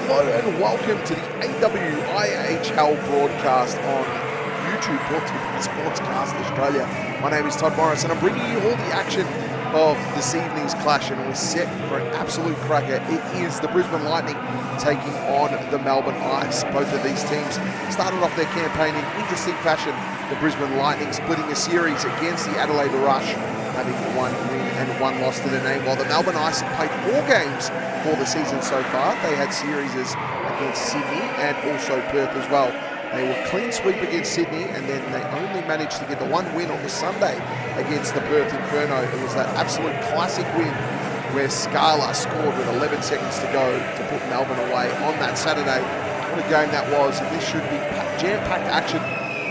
Hello and welcome to the AWIHL broadcast on YouTube, brought to you by Sportscast Australia. My name is Todd Morris and I'm bringing you all the action of this evening's clash, and we're set for an absolute cracker. It is the Brisbane Lightning taking on the Melbourne Ice. Both of these teams started off their campaign in interesting fashion. The Brisbane Lightning splitting a series against the AWIHL, having one win and one loss to their name, while the Melbourne Ice have played 4 games for the season so far. They had series against Sydney and also Perth as well. They were clean sweep against Sydney, and then they only managed to get the one win on the Sunday against the Perth Inferno. It was that absolute classic win where Scala scored with 11 seconds to go to put Melbourne away on that Saturday. What a game that was, and this should be jam-packed action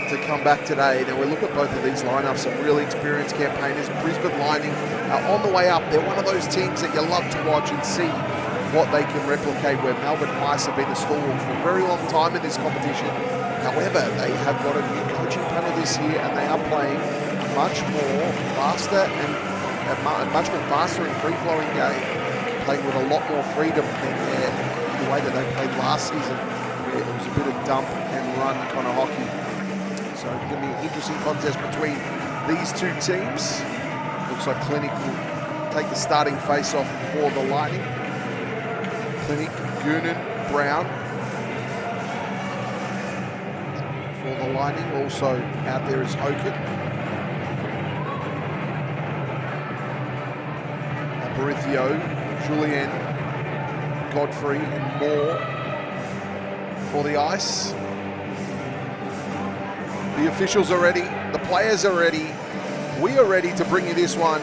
to come back today. Now we look at both of these lineups, some really experienced campaigners. Brisbane Lightning are on the way up. They're one of those teams that you love to watch and see what they can replicate, where Melbourne Ice have been the stalwarts for a very long time in this competition. However, they have got a new coaching panel this year, and they are playing a much more faster and free-flowing game, playing with a lot more freedom than the way that they played last season, where it was a bit of dump and run kind of hockey. So it's going to be an interesting contest between these two teams. Looks like Clinic will take the starting face-off for the Lightning. Clinic, Goonan, Brown. For the Lightning, also out there is Oakett. Barithio, Julien, Godfrey and Moore for the Ice. The officials are ready, the players are ready, we are ready to bring you this one.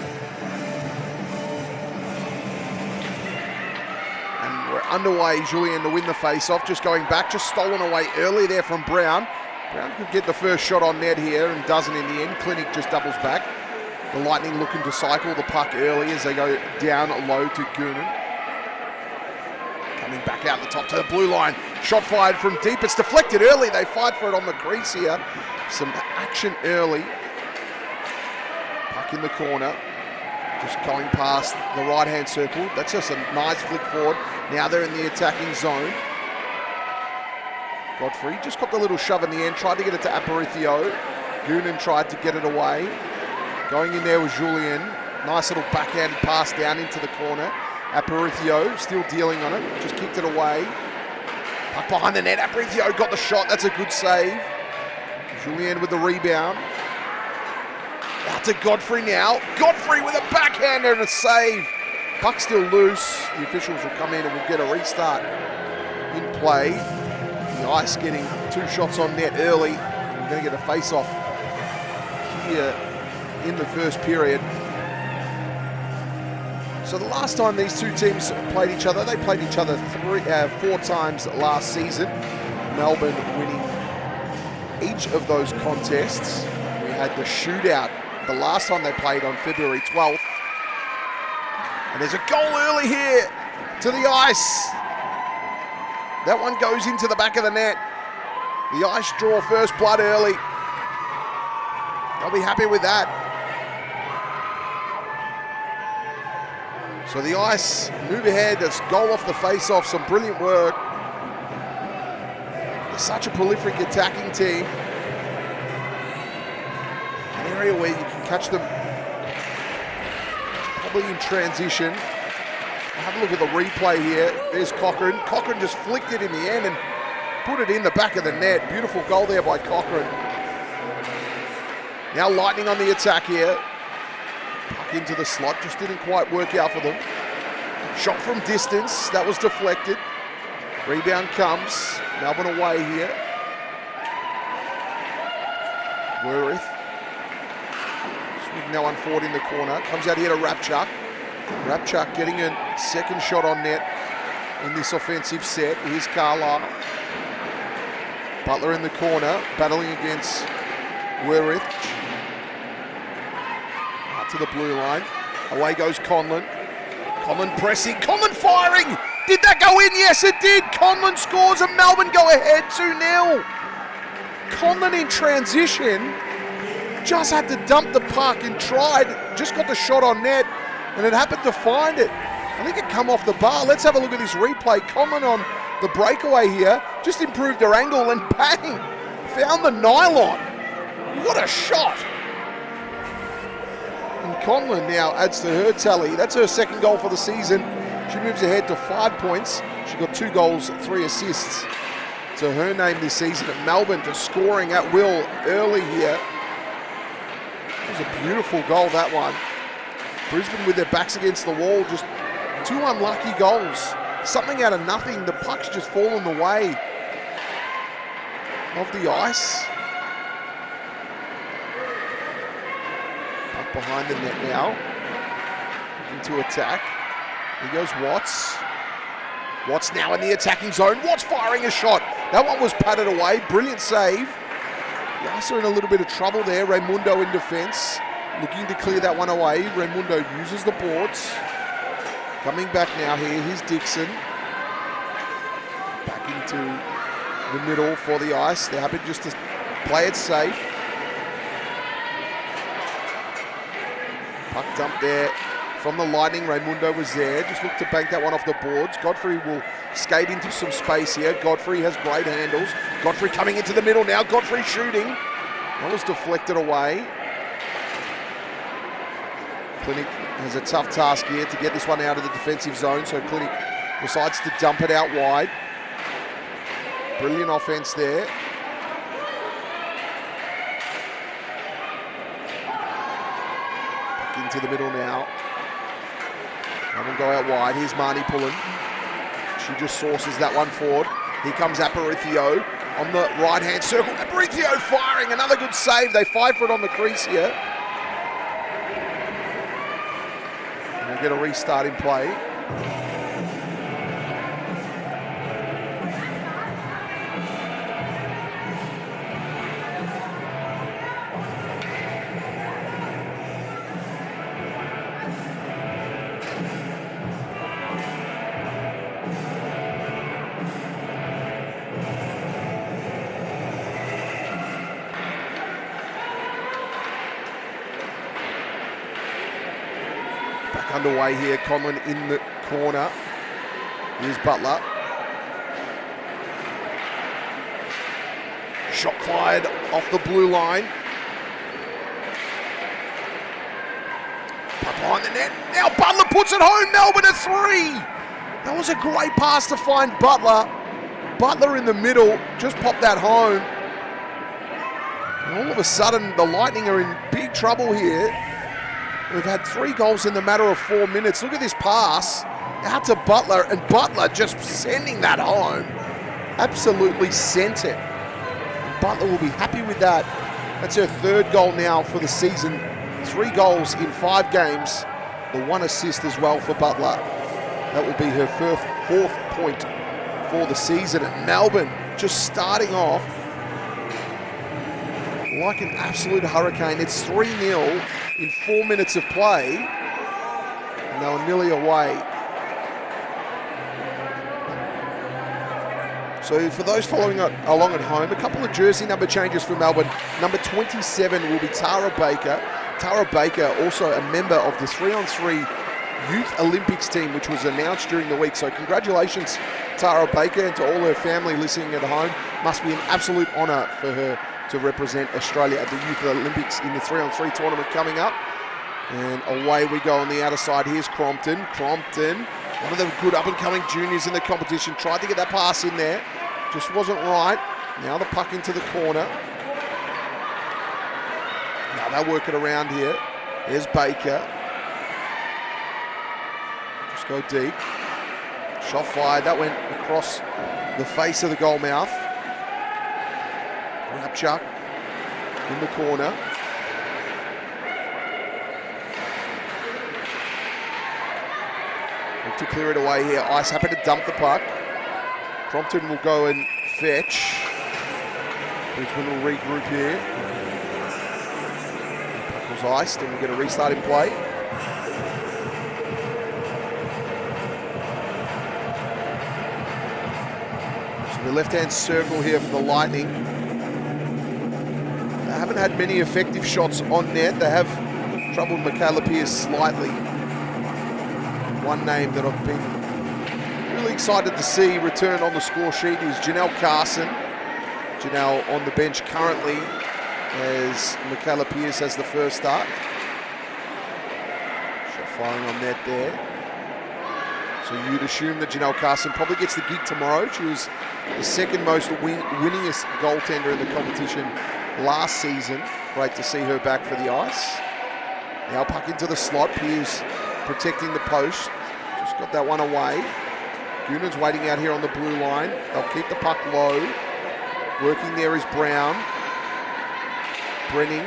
And we're underway. Julien to win the face-off, just going back, just stolen away early there from Brown. Brown could get the first shot on net here and doesn't in the end. Clinic just doubles back. The Lightning looking to cycle the puck early as they go down low to Goonan. Coming back out the top to the blue line. Shot fired from deep. It's deflected early. They fight for it on the crease here. Some action early. Puck in the corner. Just going past the right-hand circle. That's just a nice flick forward. Now they're in the attacking zone. Godfrey just got the little shove in the end. Tried to get it to Aparicio. Goonan tried to get it away. Going in there was Julien. Nice little backhanded pass down into the corner. Aparicio still dealing on it. Just kicked it away. Puck behind the net. Aparicio got the shot. That's a good save. Julien with the rebound. Out to Godfrey now. Godfrey with a backhander and a save. Puck still loose. The officials will come in and we'll get a restart in play. The Ice getting 2 shots on net early. We're going to get a face-off here in the first period. So the last time these two teams played each other, they played each other 4 times last season. Melbourne winning each of those contests. We had the shootout the last time they played on February 12th. And there's a goal early here to the Ice. That one goes into the back of the net. The Ice draw first blood early. They'll be happy with that. So the Ice move ahead. That's goal off the face-off. Some brilliant work. They're such a prolific attacking team. An area where you can catch them probably in transition. Have a look at the replay here. There's Cochran. Cochran just flicked it in the end and put it in the back of the net. Beautiful goal there by Cochran. Now Lightning on the attack here. Puck into the slot, just didn't quite work out for them. Shot from distance, that was deflected. Rebound comes, Melbourne away here. Worth. Swing now on forward in the corner. Comes out here to Rapchuk. Rapchuk getting a second shot on net in this offensive set. Here's Carlisle. Butler in the corner, battling against Worth. Out to the blue line. Away goes Conlon. Conlon pressing, Conlon firing! Did that go in? Yes, it did! Conlon scores and Melbourne go ahead 2-0. Conlon in transition just had to dump the puck and tried, just got the shot on net, and it happened to find it. I think it come off the bar. Let's have a look at this replay. Conlon on the breakaway here, just improved her angle and bang, found the nylon. What a shot. And Conlon now adds to her tally. That's her second goal for the season. She moves ahead to 5 points. She got 2 goals, 3 assists to her name this season at Melbourne, just scoring at will early here. It was a beautiful goal, that one. Brisbane with their backs against the wall, just 2 unlucky goals. Something out of nothing. The puck's just fallen the way of the ice. Puck behind the net now. Looking to attack. Here goes Watts. Watts now in the attacking zone. Watts firing a shot. That one was patted away. Brilliant save. The Ice are in a little bit of trouble there. Raimundo in defence. Looking to clear that one away. Raimundo uses the boards. Coming back now here. Here's Dixon. Back into the middle for the Ice. They're happy just to play it safe. Puck dump there from the Lightning. Raimundo was there. Just look to bank that one off the boards. Godfrey will skate into some space here. Godfrey has great handles. Godfrey coming into the middle now. Godfrey shooting. That was deflected away. Clinic has a tough task here to get this one out of the defensive zone, so Clinic decides to dump it out wide. Brilliant offense there. Back into the middle now. That will go out wide. Here's Marnie pulling. She just sources that one forward. Here comes Aparicio on the right-hand circle. Aparicio firing, another good save. They fight for it on the crease here. And we'll get a restart in play. Underway here, Conlon in the corner. Here's Butler. Shot fired off the blue line. Puck behind the net. Now Butler puts it home. Melbourne at 3. That was a great pass to find Butler. Butler in the middle, just popped that home. And all of a sudden, the Lightning are in big trouble here. We've had 3 goals in the matter of 4 minutes. Look at this pass out to Butler, and Butler just sending that home. Absolutely sent it. Butler will be happy with that. That's her 3rd goal now for the season. 3 goals in 5 games. The 1 assist as well for Butler. That will be her 4th point for the season. And Melbourne just starting off like an absolute hurricane. It's 3-0 in 4 minutes of play, and they were nearly away. So for those following along at home, a couple of jersey number changes for Melbourne. Number 27 will be Tara Baker. Tara Baker, also a member of the 3-on-3 Youth Olympics team, which was announced during the week. So congratulations, Tara Baker, and to all her family listening at home. Must be an absolute honour for her to represent Australia at the Youth Olympics in the 3-on-3 tournament coming up. And away we go on the outer side. Here's Crompton. Crompton, one of the good up-and-coming juniors in the competition, tried to get that pass in there. Just wasn't right. Now the puck into the corner. Now they'll work it around here. There's Baker. Just go deep. Shot fired. That went across the face of the goal mouth. Rapchuk in the corner. Look to clear it away here. Ice happy to dump the puck. Crompton will go and fetch. Brisbane will regroup here. The puck was iced, and we'll get a restart in play. So the left-hand circle here for the Lightning. Haven't had many effective shots on net. They have troubled Michaela Pearce slightly. One name that I've been Really excited to see return on the score sheet is Janelle Carson. Janelle on the bench currently as Michaela Pearce has the first start. Shot firing on net there. So you'd assume that Janelle Carson probably gets the gig tomorrow. She was the second most winningest goaltender in the competition last season. Great to see her back for the ice. Now puck into the slot. Pearce protecting the post. Just got that one away. Goonan's waiting out here on the blue line. They'll keep the puck low. Working there is Brown. Brenning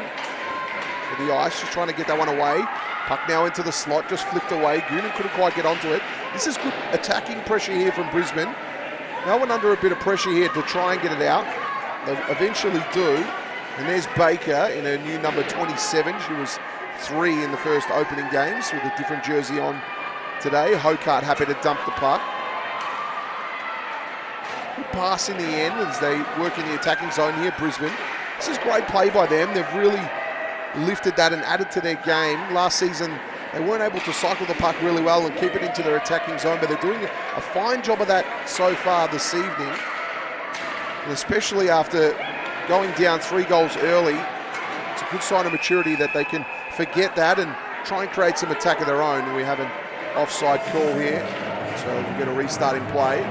for the ice. Just trying to get that one away. Puck now into the slot. Just flicked away. Goonan couldn't quite get onto it. This is good attacking pressure here from Brisbane. Melbourne under a bit of pressure here to try and get it out. They eventually do. And there's Baker in her new number 27. She was 3 in the first opening games with a different jersey on today. Hokart happy to dump the puck. Good pass in the end as they work in the attacking zone here, Brisbane. This is great play by them. They've really lifted that and added to their game. Last season, they weren't able to cycle the puck really well and keep it into their attacking zone, but they're doing a fine job of that so far this evening. And especially after going down 3 goals early, it's a good sign of maturity that they can forget that and try and create some attack of their own. And we have an offside call here, so we'll get a restart in play.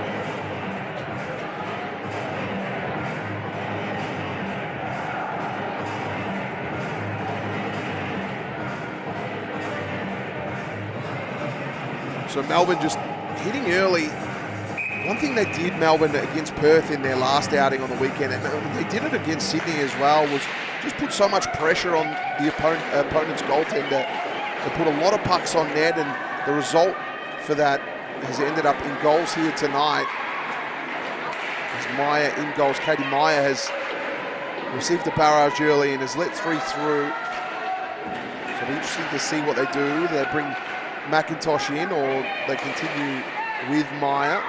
So Melbourne just hitting early. One thing they did, Melbourne, against Perth in their last outing on the weekend, and they did it against Sydney as well, was just put so much pressure on the opponent's goaltender. They put a lot of pucks on net, and the result for that has ended up in goals here tonight. As Meyer in goals, Katie Meyer has received a barrage early and has let 3 through. So it'll be interesting to see what they do. They bring McIntosh in, or they continue with Meyer.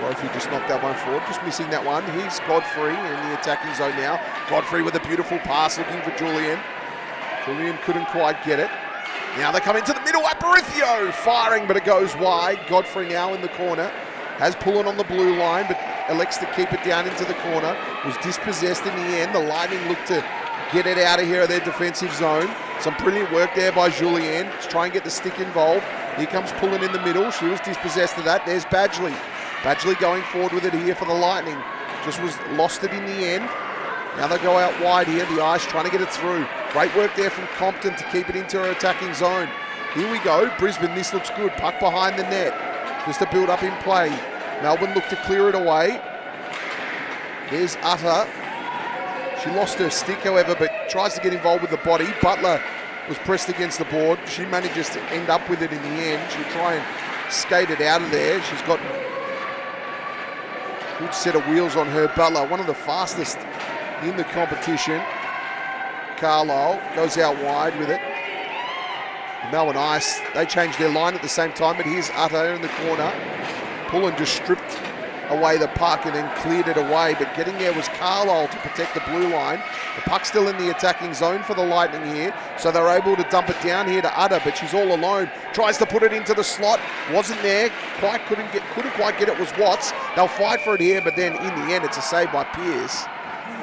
Brophy just knocked that one forward, just missing that one. Here's Godfrey in the attacking zone now. Godfrey with a beautiful pass looking for Julian. Julian couldn't quite get it. Now they come into the middle. Aparicio firing, but it goes wide. Godfrey now in the corner. Has Pullen on the blue line, but elects to keep it down into the corner. Was dispossessed in the end. The Lightning look to get it out of here of their defensive zone. Some brilliant work there by Julianne to try and get the stick involved. Here comes Pullen in the middle. She was dispossessed of that. There's Badgley. Badgley going forward with it here for the Lightning. Just was lost it in the end. Now they go out wide here. The Ice trying to get it through. Great work there from Compton to keep it into her attacking zone. Here we go. Brisbane, this looks good. Puck behind the net. Just a build up in play. Melbourne look to clear it away. There's Utter. She lost her stick, however, but tries to get involved with the body. Butler was pressed against the board. She manages to end up with it in the end. She'll try and skate it out of there. She's got a good set of wheels on her. Butler, one of the fastest in the competition. Carlisle goes out wide with it. The Melbourne Ice, they changed their line at the same time, but here's Utter in the corner. Pullen just stripped away the puck and then cleared it away, but getting there was Carlisle to protect the blue line. The puck's still in the attacking zone for the Lightning here, so they're able to dump it down here to Utter, but she's all alone. Tries to put it into the slot, wasn't there, couldn't quite get it, was Watts. They'll fight for it here, but then in the end it's a save by Pearce.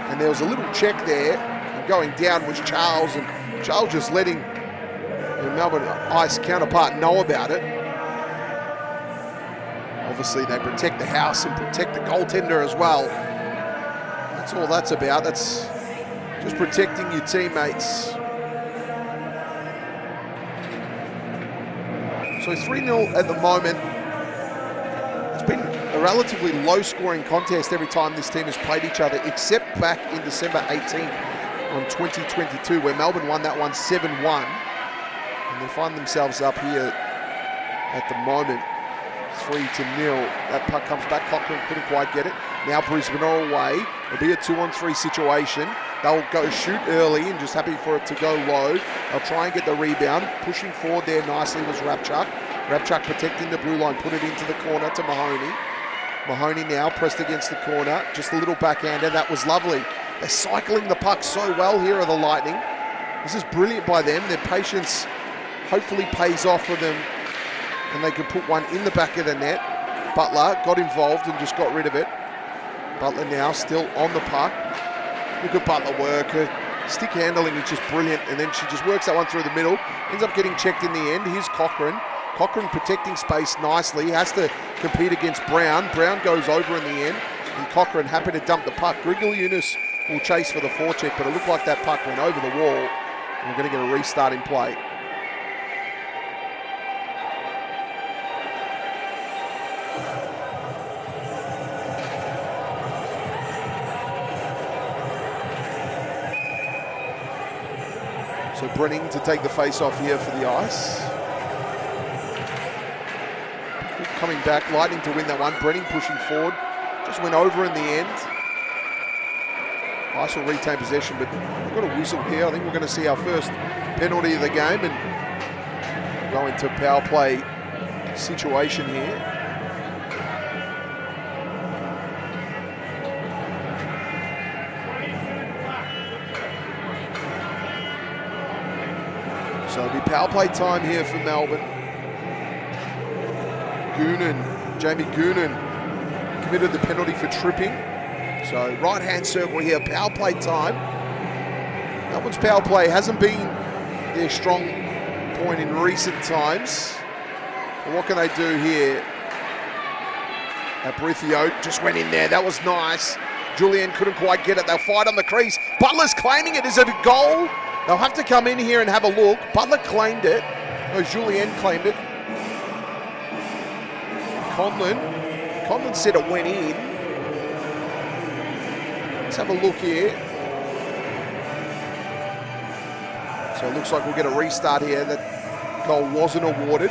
And there was a little check there, and going down was Charles, and Charles just letting the Melbourne Ice counterpart know about it. Obviously, they protect the house and protect the goaltender as well. That's all that's about. That's just protecting your teammates. So 3-0 at the moment. It's been a relatively low-scoring contest every time this team has played each other, except back in December 18th on 2022, where Melbourne won that one 7-1. And they find themselves up here at the moment. 3-0. That puck comes back. Cochrane couldn't quite get it. Now Brisbane are away. It'll be a 2-on-3 situation. They'll go shoot early and just happy for it to go low. They'll try and get the rebound. Pushing forward there nicely was Rabchuk. Rabchuk protecting the blue line. Put it into the corner to Mahoney. Mahoney now pressed against the corner. Just a little backhander. That was lovely. They're cycling the puck so well here are the Lightning. This is brilliant by them. Their patience hopefully pays off for them and they could put one in the back of the net. Butler got involved and just got rid of it. Butler now still on the puck. Look at Butler work. Her stick handling is just brilliant, and then she just works that one through the middle. Ends up getting checked in the end. Here's Cochran. Cochran protecting space nicely. He has to compete against Brown. Brown goes over in the end, and Cochran happy to dump the puck. Grigolyunas will chase for the forecheck, but it looked like that puck went over the wall, and we're going to get a restart in play. So Brenning to take the face-off here for the Ice. Coming back, Lightning to win that one. Brenning pushing forward. Just went over in the end. Ice will retain possession, but we've got a whistle here. I think we're going to see our first penalty of the game and go into power play situation here. So it'll be power play time here for Melbourne. Jamie Goonan committed the penalty for tripping. So right-hand circle here, power play time. Melbourne's power play hasn't been their strong point in recent times. But what can they do here? Aparicio just went in there. That was nice. Julian couldn't quite get it. They'll fight on the crease. Butler's claiming it. Is it a goal? They'll have to come in here and have a look. Butler claimed it. No, Julien claimed it. Conlon said it went in. Let's have a look here. So it looks like we'll get a restart here. That goal wasn't awarded.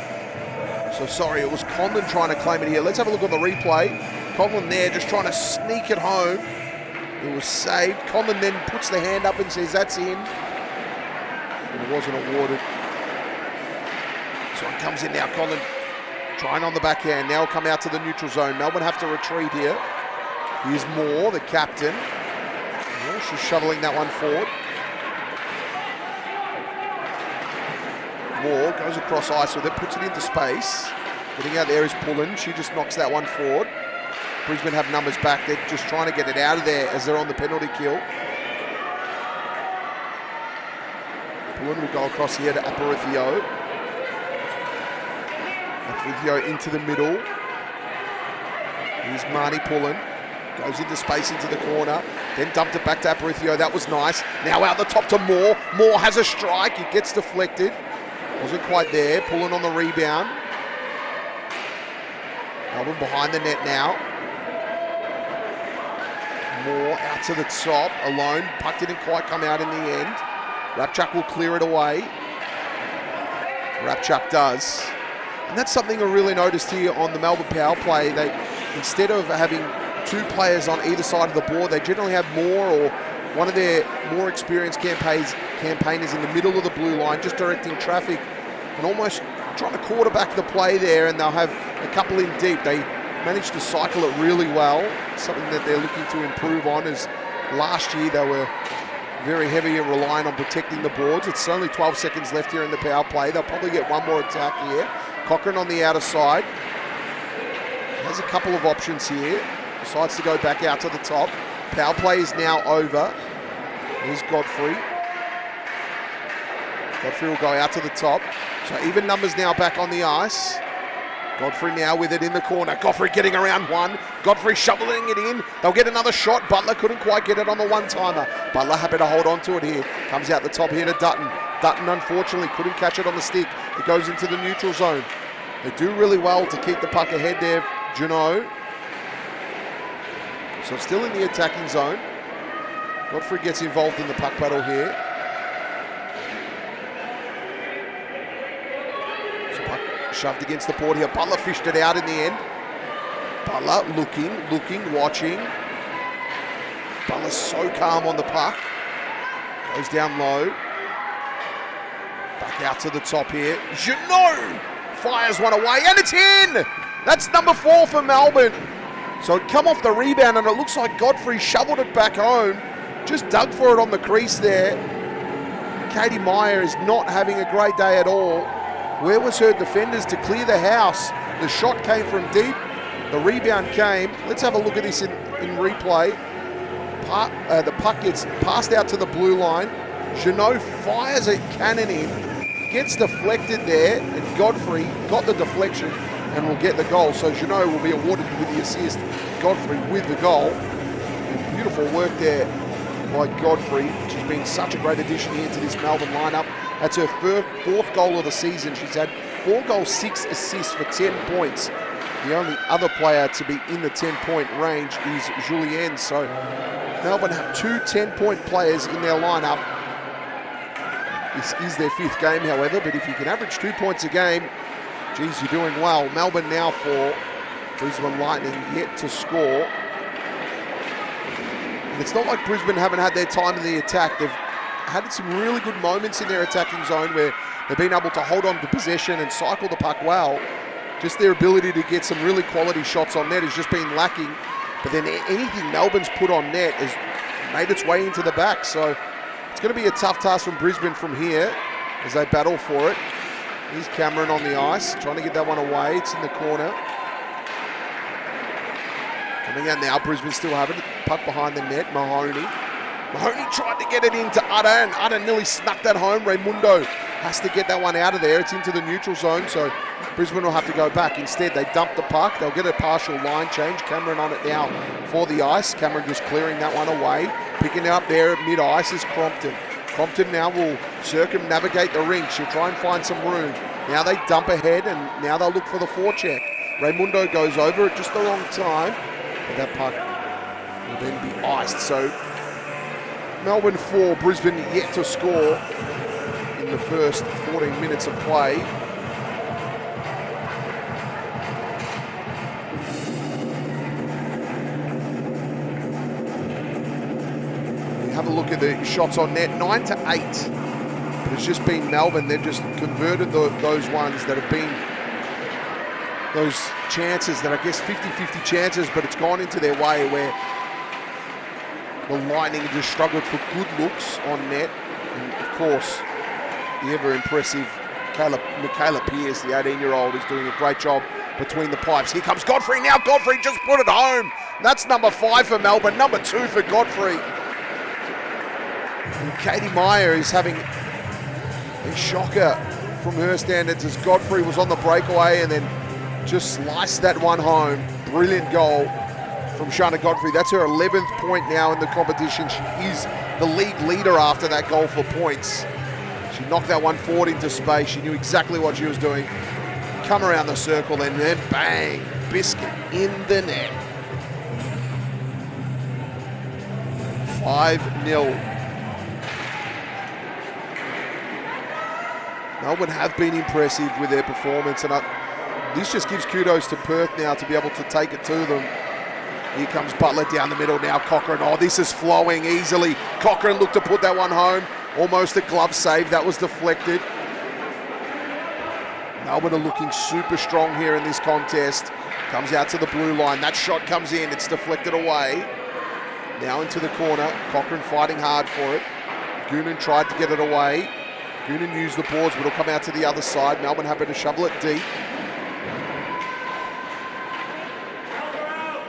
So sorry, it was Conlon trying to claim it here. Let's have a look at the replay. Conlon there just trying to sneak it home. It was saved. Conlon then puts the hand up and says that's in. It wasn't awarded. So it comes in now, Conlon trying on the backhand. Now come out to the neutral zone. Melbourne have to retreat here. Here's Moore, the captain. Oh, she's shoveling that one forward. Moore goes across ice with it, puts it into space. Getting out there is Pullen. She just knocks that one forward. Brisbane have numbers back. They're just trying to get it out of there as they're on the penalty kill. Pullen will go across here to Aparicio. Aparicio into the middle. Here's Marnie Pullen. Goes into space into the corner. Then dumped it back to Aparicio. That was nice. Now out the top to Moore. Moore has a strike. It gets deflected. Wasn't quite there. Pullen on the rebound. Melbourne behind the net now. Moore out to the top alone. Puck didn't quite come out in the end. Rapchuk will clear it away. Rapchuk does. And that's something I really noticed here on the Melbourne power play. They, instead of having two players on either side of the board, they generally have Moore or one of their more experienced campaigners in the middle of the blue line, just directing traffic and almost trying to quarterback the play there, and they'll have a couple in deep. They managed to cycle it really well, something that they're looking to improve on, as last year they were very heavy and relying on protecting the boards. It's only 12 seconds left here in the power play. They'll probably get one more attack here. Cochran on the outer side. Has a couple of options here. Decides to go back out to the top. Power play is now over. Here's Godfrey. Godfrey will go out to the top. So even numbers now back on the ice. Godfrey now with it in the corner. Godfrey getting around one. Godfrey shoveling it in. They'll get another shot. Butler couldn't quite get it on the one-timer. Butler happy to hold on to it here. Comes out the top here to Dutton. Dutton unfortunately couldn't catch it on the stick. It goes into the neutral zone. They do really well to keep the puck ahead there, Juneau. So still in the attacking zone. Godfrey gets involved in the puck battle here. So puck shoved against the board here. Butler fished it out in the end. Butler looking, watching. Butler's so calm on the puck. Goes down low. Back out to the top here. Juneau fires one away, and it's in! That's number 4 for Melbourne. So it come off the rebound, and it looks like Godfrey shoveled it back home. Just dug for it on the crease there. Katie Meyer is not having a great day at all. Where was her defenders to clear the house? The shot came from deep. The rebound came. Let's have a look at this in replay. The puck gets passed out to the blue line. Jeannot fires a cannon in. Gets deflected there. And Godfrey got the deflection and will get the goal. So Jeannot will be awarded with the assist. Godfrey with the goal. And beautiful work there by Godfrey. She's been such a great addition here to this Melbourne lineup. That's her fourth goal of the season. She's had 4 goals, 6 assists for 10 points. The only other player to be in the 10-point range is Julienne. So Melbourne have 2 10-point players in their lineup. This is their 5th game, however, but if you can average 2 points a game, geez, you're doing well. Melbourne now for Brisbane Lightning, yet to score. And it's not like Brisbane haven't had their time in the attack. They've had some really good moments in their attacking zone where they've been able to hold on to possession and cycle the puck well. Just their ability to get some really quality shots on net has just been lacking. But then anything Melbourne's put on net has made its way into the back. So it's going to be a tough task from Brisbane from here as they battle for it. Here's Cameron on the ice, trying to get that one away. It's in the corner. Coming out now, Brisbane still have it. Puck behind the net, Mahoney. Mahoney tried to get it into Utter, and Utter nearly snuck that home. Raimundo has to get that one out of there. It's into the neutral zone, so Brisbane will have to go back. Instead, they dump the puck. They'll get a partial line change. Cameron on it now for the ice. Cameron just clearing that one away. Picking it up there at mid-ice is Crompton. Crompton now will circumnavigate the rink. She'll try and find some room. Now they dump ahead, and now they'll look for the forecheck. Raimundo goes over at just the wrong time, but that puck will then be iced. So Melbourne 4, Brisbane yet to score in the first 14 minutes of play. We have a look at the shots on net, 9-8. But it's just been Melbourne. They've just converted those ones that have been those chances that I guess 50-50 chances, but it's gone into their way where the Lightning just struggled for good looks on net. And of course, the ever-impressive Michaela Pearce, the 18-year-old, is doing a great job between the pipes. Here comes Godfrey now. Godfrey just put it home. That's number 5 for Melbourne, number 2 for Godfrey. And Katie Meyer is having a shocker from her standards as Godfrey was on the breakaway and then just sliced that one home. Brilliant goal from Shana Godfrey. That's her 11th point now in the competition. She is the league leader after that goal for points. She knocked that one forward into space. She knew exactly what she was doing. Come around the circle and then bang, biscuit in the net. 5-0. Melbourne have been impressive with their performance, and this just gives kudos to Perth now to be able to take it to them. Here comes Butler down the middle now. Cochrane, oh, this is flowing easily. Cochrane looked to put that one home. Almost a glove save. That was deflected. Melbourne are looking super strong here in this contest. Comes out to the blue line. That shot comes in. It's deflected away. Now into the corner. Cochrane fighting hard for it. Goonan tried to get it away. Goonan used the boards, but it'll come out to the other side. Melbourne happy to shovel it deep.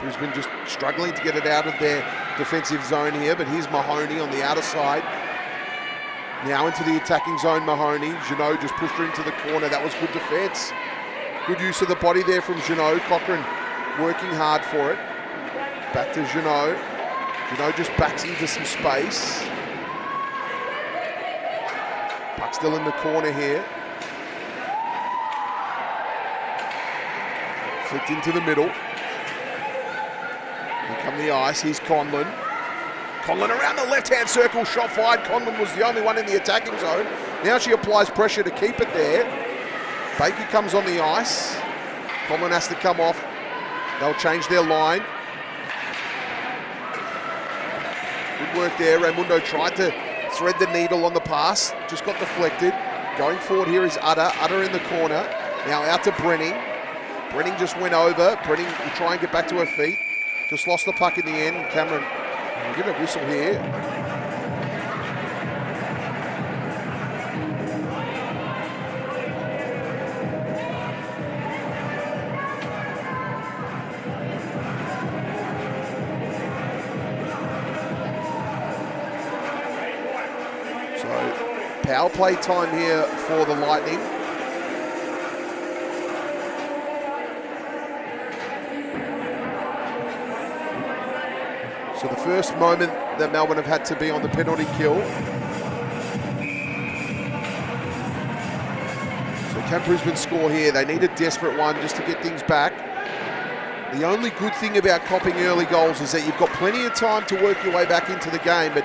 Brisbane just struggling to get it out of their defensive zone here, but here's Mahoney on the outer side. Now into the attacking zone, Mahoney. Jeannot just pushed her into the corner. That was good defense. Good use of the body there from Jeannot. Cochrane working hard for it. Back to Jeannot. Jeannot just backs into some space. Puck still in the corner here. Flicked into the middle. Here come the ice. Here's Conlon. Conlon around the left-hand circle. Shot fired. Conlon was the only one in the attacking zone. Now she applies pressure to keep it there. Baker comes on the ice. Conlon has to come off. They'll change their line. Good work there. Raimundo tried to thread the needle on the pass. Just got deflected. Going forward here is Utter. Utter in the corner. Now out to Brenning. Brenning just went over. Brenning will try and get back to her feet. Just lost the puck in the end. Cameron will give a whistle here. power play time here for the Lightning. So the first moment that Melbourne have had to be on the penalty kill. So can Brisbane score here? They need a desperate one just to get things back. The only good thing about copping early goals is that you've got plenty of time to work your way back into the game, but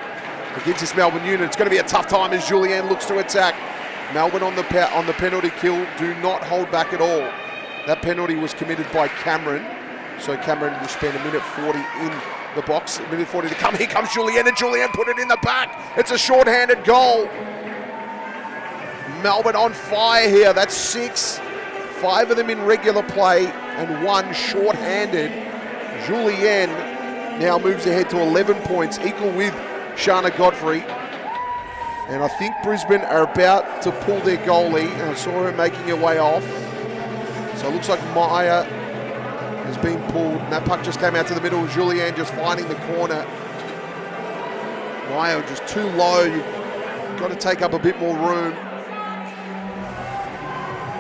against this Melbourne unit, it's going to be a tough time as Julian looks to attack. Melbourne on the penalty kill do not hold back at all. That penalty was committed by Cameron, so Cameron will spend a minute 40 in the box, a minute 40 to come. Here comes Julian, and Julian put it in the back. It's a short-handed goal. Melbourne on fire here. That's 6. 5 of them in regular play and 1 short-handed. Julian now moves ahead to 11 points, equal with Shana Godfrey. And I think Brisbane are about to pull their goalie, and I saw her making her way off. So it looks like Maya has been pulled, and that puck just came out to the middle. Julian just finding the corner. Maya just too low. You've got to take up a bit more room.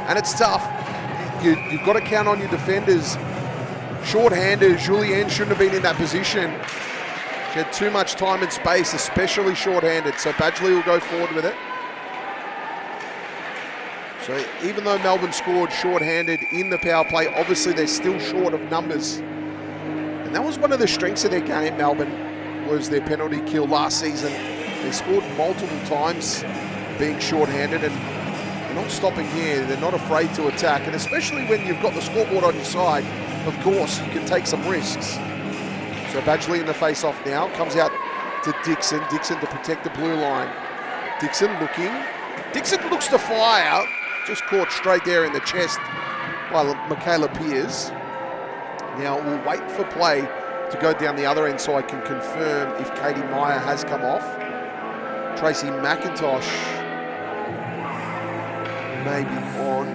And it's tough. You've got to count on your defenders. Short-handed, Julian shouldn't have been in that position. She had too much time and space, especially short-handed. So Badgley will go forward with it. So even though Melbourne scored short-handed in the power play, obviously they're still short of numbers. And that was one of the strengths of their game, Melbourne, was their penalty kill last season. They scored multiple times being short-handed, and they're not stopping here. They're not afraid to attack. And especially when you've got the scoreboard on your side, of course, you can take some risks. So Badgley in the face-off now. Comes out to Dixon. Dixon to protect the blue line. Dixon looking. Dixon looks to fire. Just caught straight there in the chest by Michaela Pearce. Now we'll wait for play to go down the other end so I can confirm if Katie Meyer has come off. Tracy McIntosh maybe on.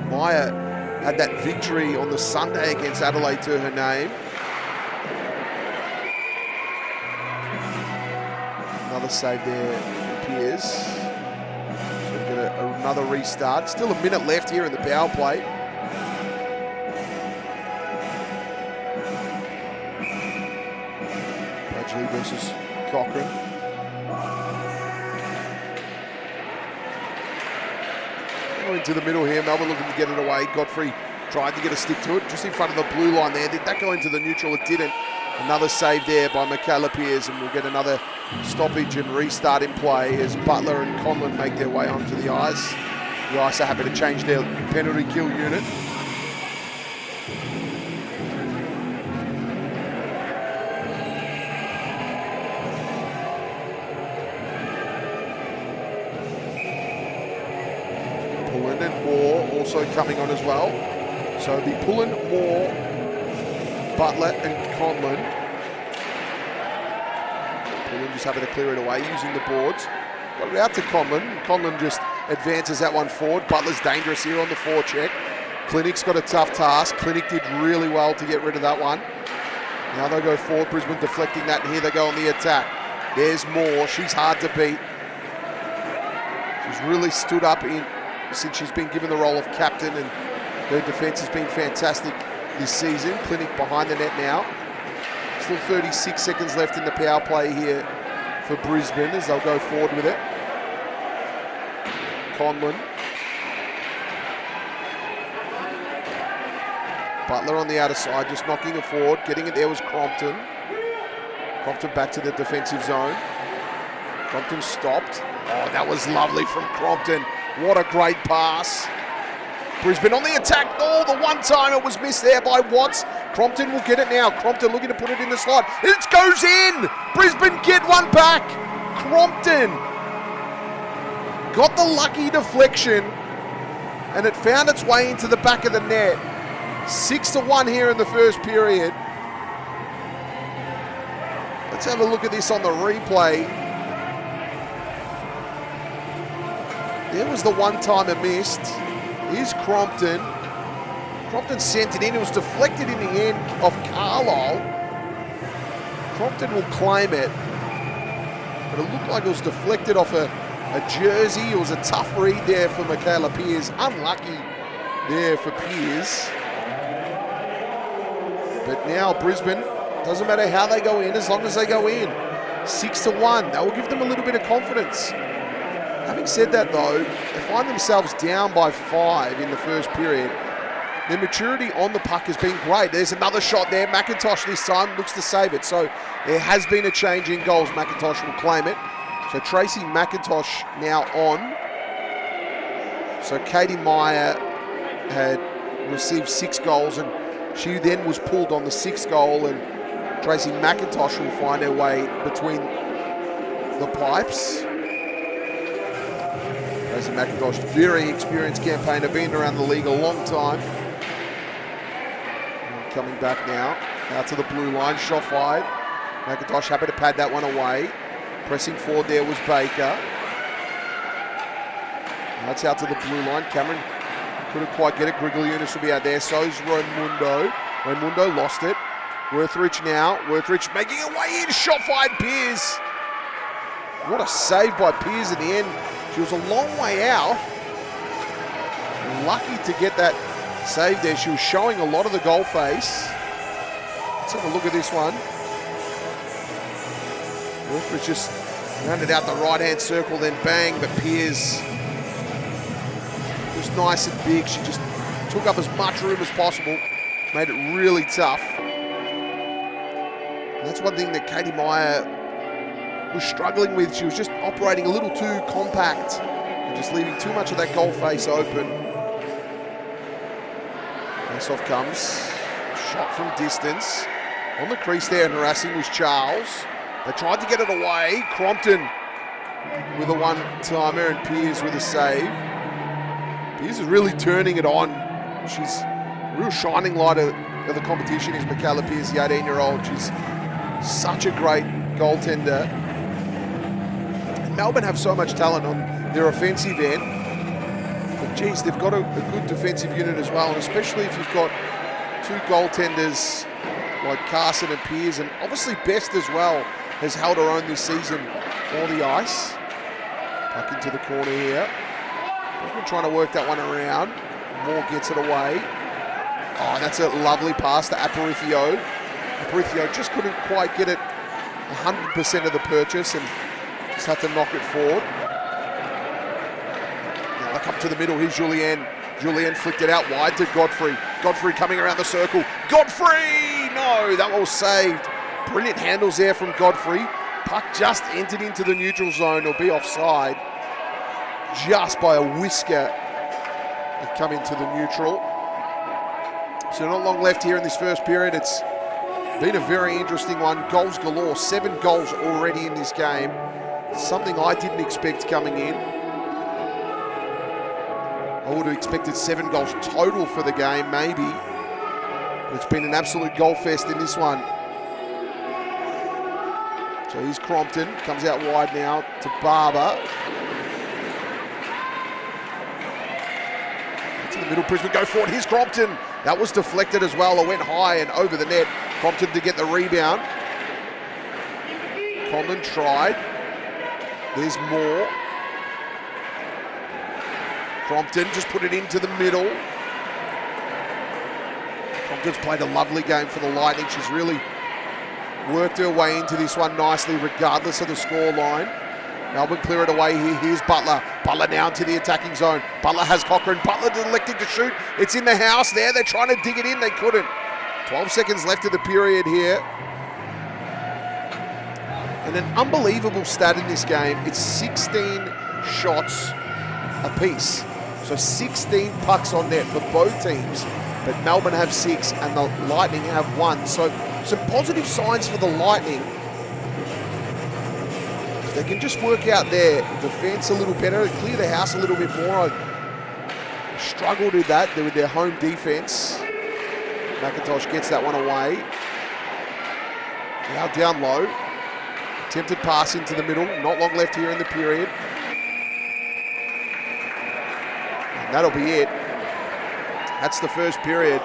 Meyer had that victory on the Sunday against Adelaide to her name. Another save there from Pearce. Another restart. Still a minute left here in the power play. Badgley versus Cochrane. Into the middle here. Melbourne looking to get it away. Godfrey tried to get a stick to it just in front of the blue line there. Did that go into the neutral? It didn't. Another save there by Michaela Pearce, and we'll get another stoppage and restart in play as Butler and Conlon make their way onto the ice. The Ice are happy to change their penalty kill unit. Pullen and Moore also coming on as well. So it'll be Pullen, Moore, Butler and Conlon. Pullen just having to clear it away using the boards. Got it out to Conlon. Conlon just advances that one forward. Butler's dangerous here on the forecheck. Clinic's got a tough task. Clinic did really well to get rid of that one. Now they'll go forward. Brisbane deflecting that, and here they go on the attack. There's Moore. She's hard to beat. She's really stood up since she's been given the role of captain, and her defence has been fantastic this season. Clinic behind the net now. Still 36 seconds left in the power play here for Brisbane as they'll go forward with it. Conlon. Butler on the outer side, just knocking it forward. Getting it there was Crompton. Crompton back to the defensive zone. Crompton stopped. Oh, that was lovely from Crompton. What a great pass. Brisbane on the attack. Oh, the one time it was missed there by Watts. Crompton will get it now. Crompton looking to put it in the slot. It goes in. Brisbane get one back. Crompton got the lucky deflection, and it found its way into the back of the net. 6-1 here in the first period. Let's have a look at this on the replay. There was the one time it missed. Here's Crompton. Crompton sent it in. It was deflected in the end of Carlisle. Crompton will claim it. but it looked like it was deflected off a jersey. It was a tough read there for Michaela Pearce. Unlucky there for Pearce. But now Brisbane, doesn't matter how they go in, as long as they go in. 6-1, that will give them a little bit of confidence. Having said that though, they find themselves down by 5 in the first period. Their maturity on the puck has been great. There's another shot there. McIntosh this time looks to save it. So there has been a change in goals. McIntosh will claim it. So Tracy McIntosh now on. So Katie Meyer had received 6 goals, and she then was pulled on the 6th goal, and Tracy McIntosh will find her way between the pipes. Tracy McIntosh, very experienced campaigner, been around the league a long time. Coming back now, out to the blue line, shot fired. McIntosh happy to pad that one away. Pressing forward there was Baker. That's out to the blue line. Cameron couldn't quite get it. Grigliunas will be out there. So's Raimundo. Raimundo lost it. Worthrich now. Worthrich making a way in. Shot fired, Pearce. What a save by Pearce in the end. She was a long way out. Lucky to get that save there. She was showing a lot of the goal face. Let's have a look at this one. Worthrich just rounded out the right-hand circle, then bang, but Pearce was nice and big. She just took up as much room as possible, made it really tough. And that's one thing that Katie Meyer was struggling with. She was just operating a little too compact and just leaving too much of that goal face open. Face off comes, shot from distance. On the crease there and harassing was Charles. They tried to get it away. Crompton with a one-timer and Pearce with a save. Pearce is really turning it on. She's a real shining light of the competition is Michaela Pearce, the 18-year-old. She's such a great goaltender. And Melbourne have so much talent on their offensive end. But geez, they've got a good defensive unit as well, and especially if you've got 2 goaltenders like Carson and Pearce, and obviously Best as well has held her own this season for the ice. Puck into the corner here. Brisbane trying to work that one around. Moore gets it away. Oh, that's a lovely pass to Aparicio. Aparicio just couldn't quite get it 100% of the purchase and just had to knock it forward. Now they come to the middle. Here's Julianne. Julianne flicked it out wide to Godfrey. Godfrey coming around the circle. Godfrey! No, that one was saved. Brilliant handles there from Godfrey. Puck just entered into the neutral zone. It'll be offside. Just by a whisker. They come into the neutral. So not long left here in this first period. It's been a very interesting one. Goals galore. 7 goals already in this game. Something I didn't expect coming in. I would have expected 7 goals total for the game, maybe. But it's been an absolute goal fest in this one. So here's Crompton, comes out wide now to Barber. To the middle, Brisbane go forward. Here's Crompton. That was deflected as well. It went high and over the net. Crompton to get the rebound. Condon tried. There's more. Crompton just put it into the middle. Crompton's played a lovely game for the Lightning. She's really worked her way into this one nicely, regardless of the scoreline. Melbourne clear it away here. Here's Butler. Butler now into the attacking zone. Butler has Cochrane. Butler electing to shoot. It's in the house there. They're trying to dig it in. They couldn't. 12 seconds left of the period here. And an unbelievable stat in this game. It's 16 shots apiece. So 16 pucks on net for both teams. But Melbourne have 6 and the Lightning have 1. So some positive signs for the Lightning. If they can just work out their defense a little better, clear the house a little bit more. I struggled with that with their home defense. McIntosh gets that one away. Now down low. Attempted pass into the middle. Not long left here in the period. And that'll be it. That's the first period.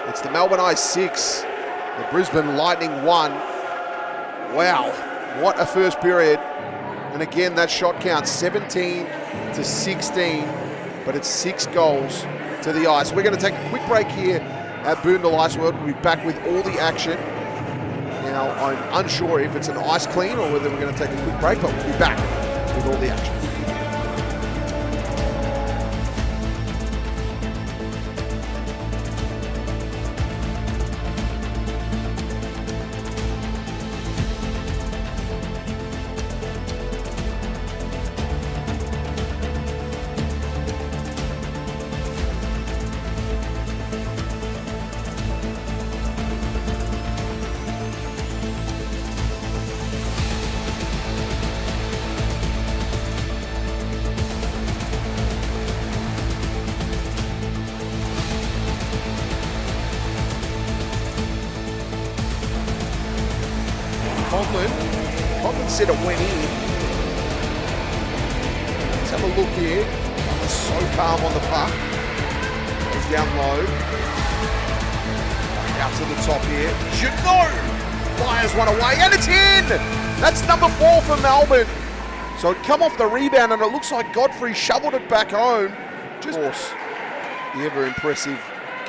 It's the Melbourne Ice 6, the Brisbane Lightning 1. Wow, what a first period. And again, that shot count 17 to 16, but it's 6 goals to the ice. We're going to take a quick break here at Boondall Ice World. We'll be back with all the action. Now, I'm unsure if it's an ice clean or whether we're going to take a quick break, but we'll be back with all the action. Conlon said it went in. Let's have a look here. He's so calm on the puck. Goes down low. Out to the top here. Fires one away, and it's in! That's number 4 for Melbourne. So it come off the rebound, and it looks like Godfrey shoveled it back home. Just, of course, the ever-impressive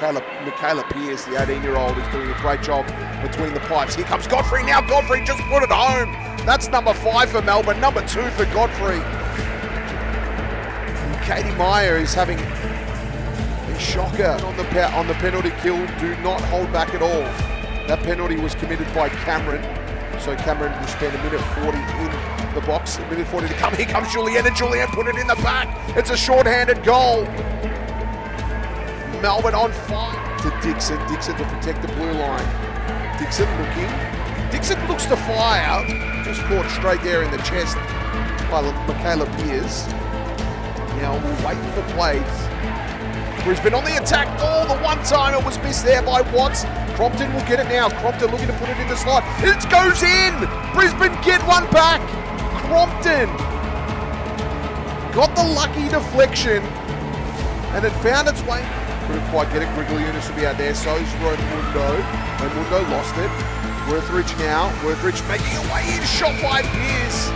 Michaela Pearce, the 18-year-old, is doing a great job between the pipes. Here comes Godfrey now. Godfrey just put it home. That's number 5 for Melbourne, number 2 for Godfrey. Katie Meyer is having a shocker on the penalty kill. Do not hold back at all. That penalty was committed by Cameron. So Cameron will spend a minute 40 in the box, a minute 40 to come. Here comes Julienne, and Julienne put it in the back. It's a short-handed goal. Melbourne on fire to Dixon. Dixon to protect the blue line. Dixon looking. Dixon looks to fire. Just caught straight there in the chest by Michaela Pearce. Now we'll wait for plays. Brisbane on the attack. Oh, the one time it was missed there by Watts. Crompton will get it now. Crompton looking to put it in the slot. It goes in. Brisbane get one back. Crompton got the lucky deflection, and it found its way. Couldn't quite get it. Grigolyunas will be out there. So is Mundo. And Mundo lost it. Worthridge now. Worthridge making a way in. Shot by Pearce.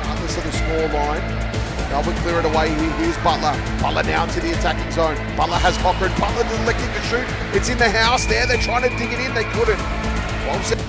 Regardless of the score line. Melbourne clear it away here. Here's Butler. Butler now into the attacking zone. Butler has Cochran. Butler electing to shoot. It's in the house there. They're trying to dig it in. They couldn't. 12 seconds.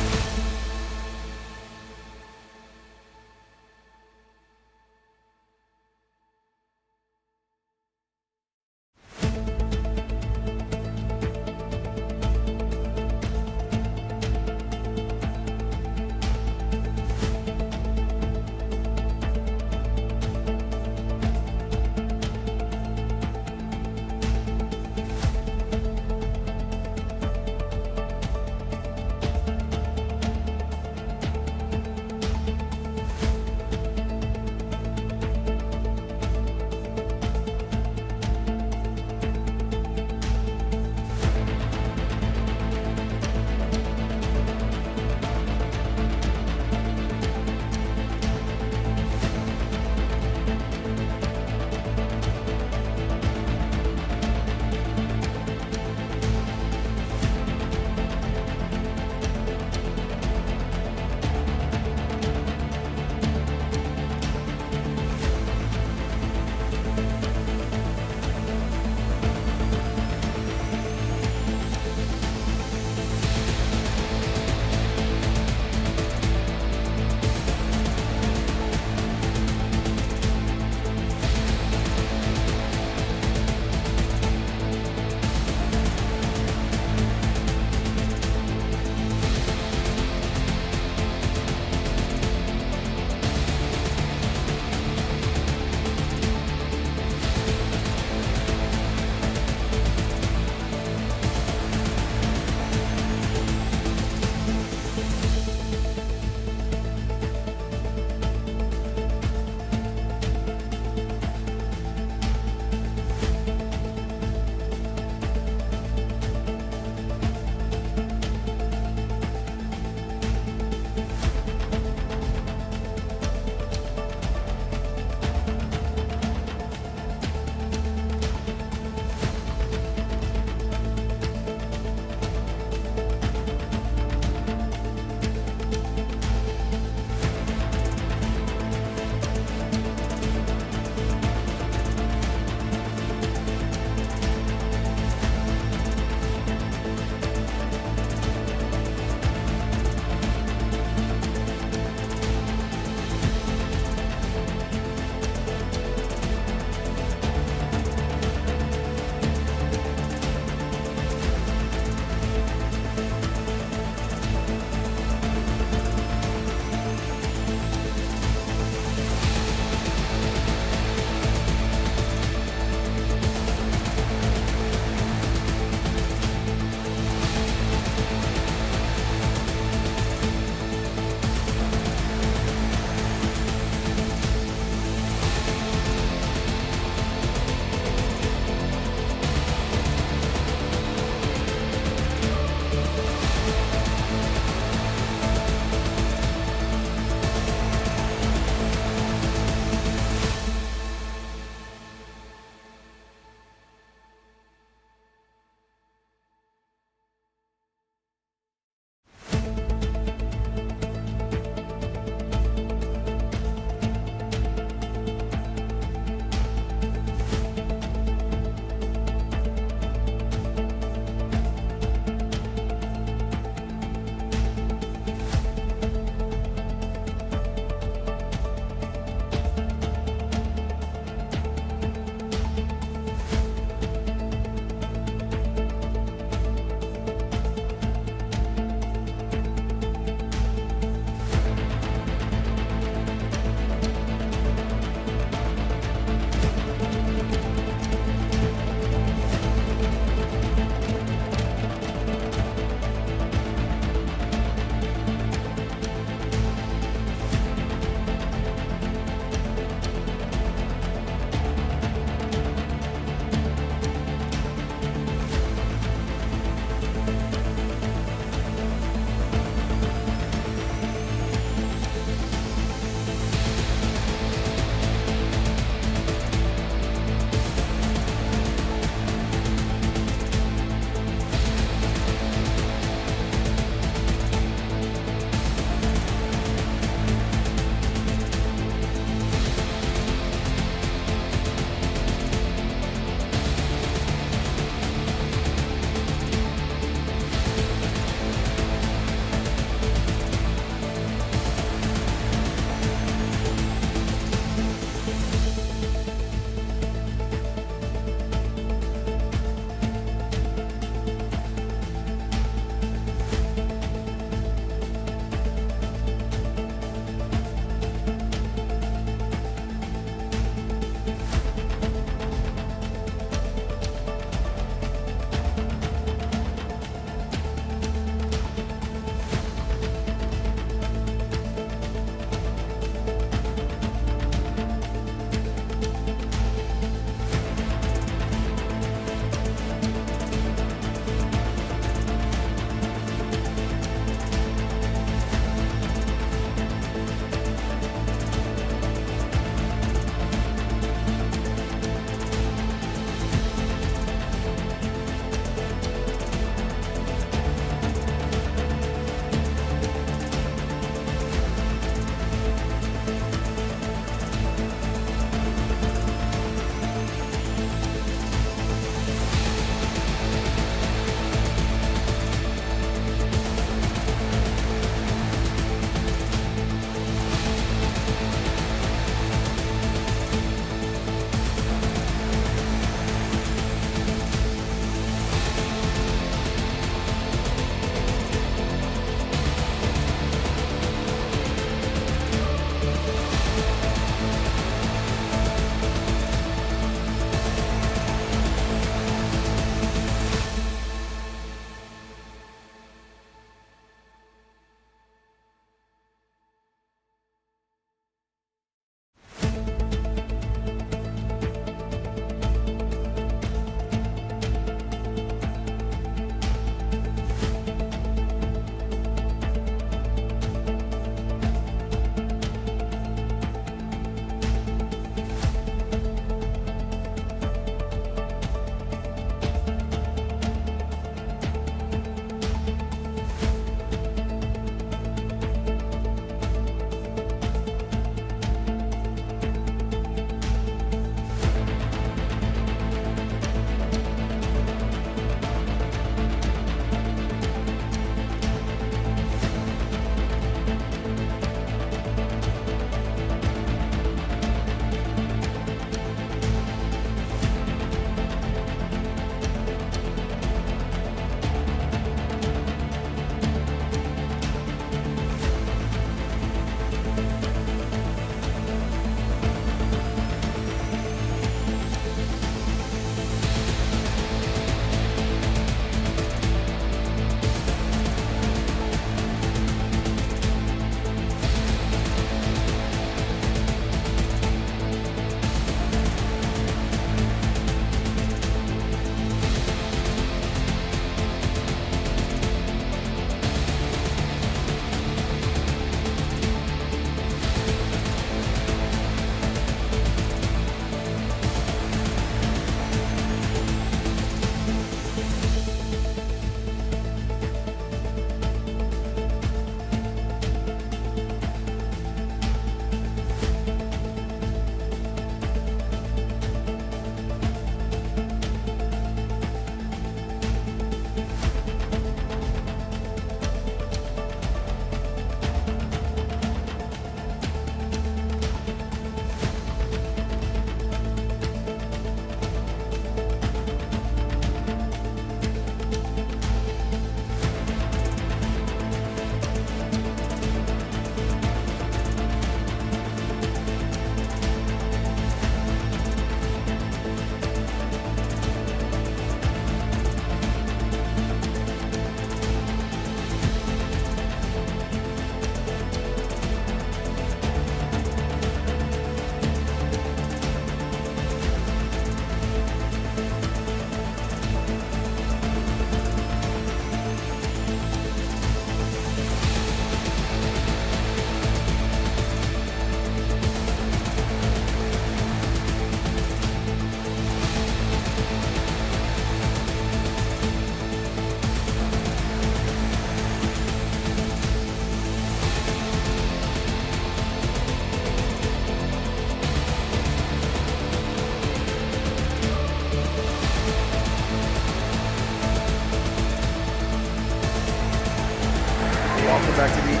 back to the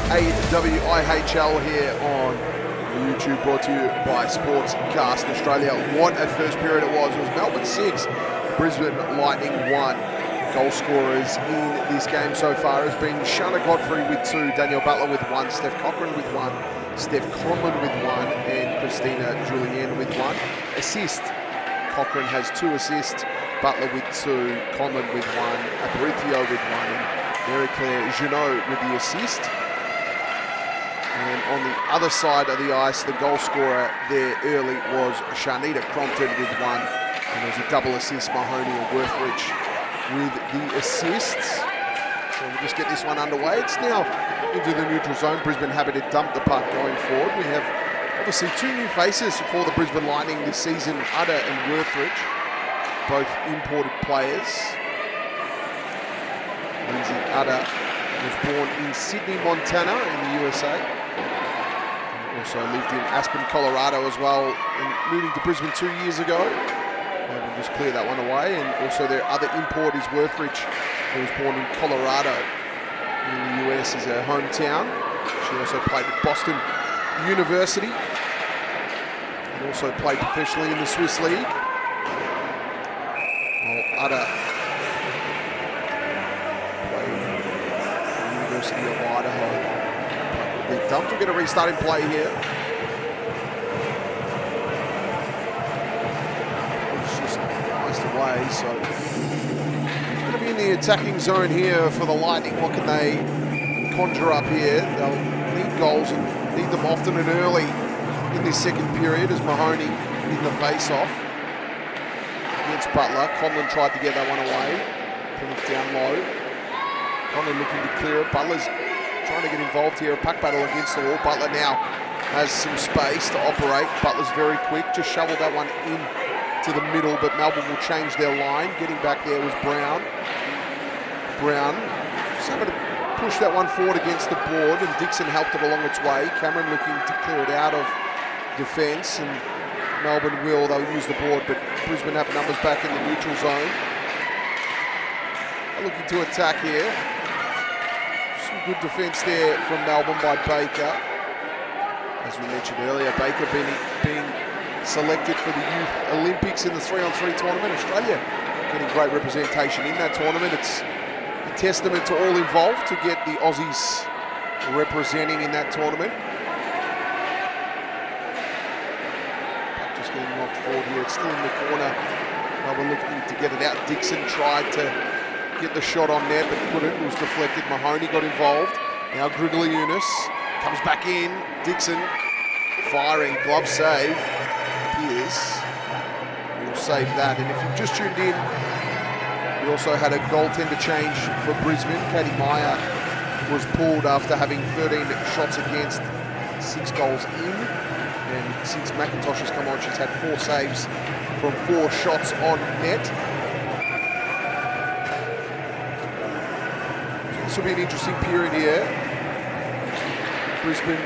AWIHL here on YouTube, brought to you by Sportscast Australia. What a first period it was. It was Melbourne 6, Brisbane Lightning 1. Goal scorers in this game so far has been Shana Godfrey with 2, Daniel Butler with 1, Steph Cochran with 1, Steph Conlon with 1, and Christina Julienne with 1. Assist, Cochran has 2 assists, Butler with 2, Conlon with 1, Aparicio with 1, and Mary-Claire Junot with the assist. And on the other side of the ice, the goal scorer there early was Sharnita Crompton with 1, and there was a double assist, Mahoney and Worthridge with the assists. So we'll just get this one underway. It's now into the neutral zone. Brisbane happy to dump the puck going forward. We have obviously 2 new faces for the Brisbane Lightning this season, Udder and Worthridge, both imported players. Lindsay Udder was born in Sydney, Montana in the USA. Also lived in Aspen, Colorado as well, and moving to Brisbane 2 years ago. We'll just clear that one away. And also their other import is Worthridge, who was born in Colorado in the US as her hometown. She also played at Boston University and also played professionally in the Swiss League. While Udder played at the University of Idaho. They're dumped. We'll get a restart in play here. Away, so it's going to be in the attacking zone here for the Lightning. What can they conjure up here? They'll need goals and need them often and early in this second period as Mahoney in the face-off against Butler. Conlon tried to get that one away, put it down low. Conlon looking to clear it. Butler's trying to get involved here. A puck battle against the wall. Butler now has some space to operate. Butler's very quick, just shoveled that one in to the middle, but Melbourne will change their line. Getting back there was Brown. Brown just able to push that one forward against the board, and Dixon helped it along its way. Cameron looking to clear it out of defence, and Melbourne will. They'll use the board, but Brisbane have numbers back in the neutral zone. They're looking to attack here. Some good defence there from Melbourne by Baker. As we mentioned earlier, Baker being selected for the Youth Olympics in the 3-on-3 tournament. Australia getting great representation in that tournament. It's a testament to all involved to get the Aussies representing in that tournament. Just getting knocked forward here. It's still in the corner. We're looking to get it out. Dixon tried to get the shot on net, but couldn't. It was deflected. Mahoney got involved. Now Grigolyunas comes back in. Dixon firing, glove save. We'll save that. And if you've just tuned in, we also had a goaltender change for Brisbane. Katie Meyer was pulled after having 13 shots against, 6 goals in. And since McIntosh has come on, she's had 4 saves from 4 shots on net. So this will be an interesting period here. Brisbane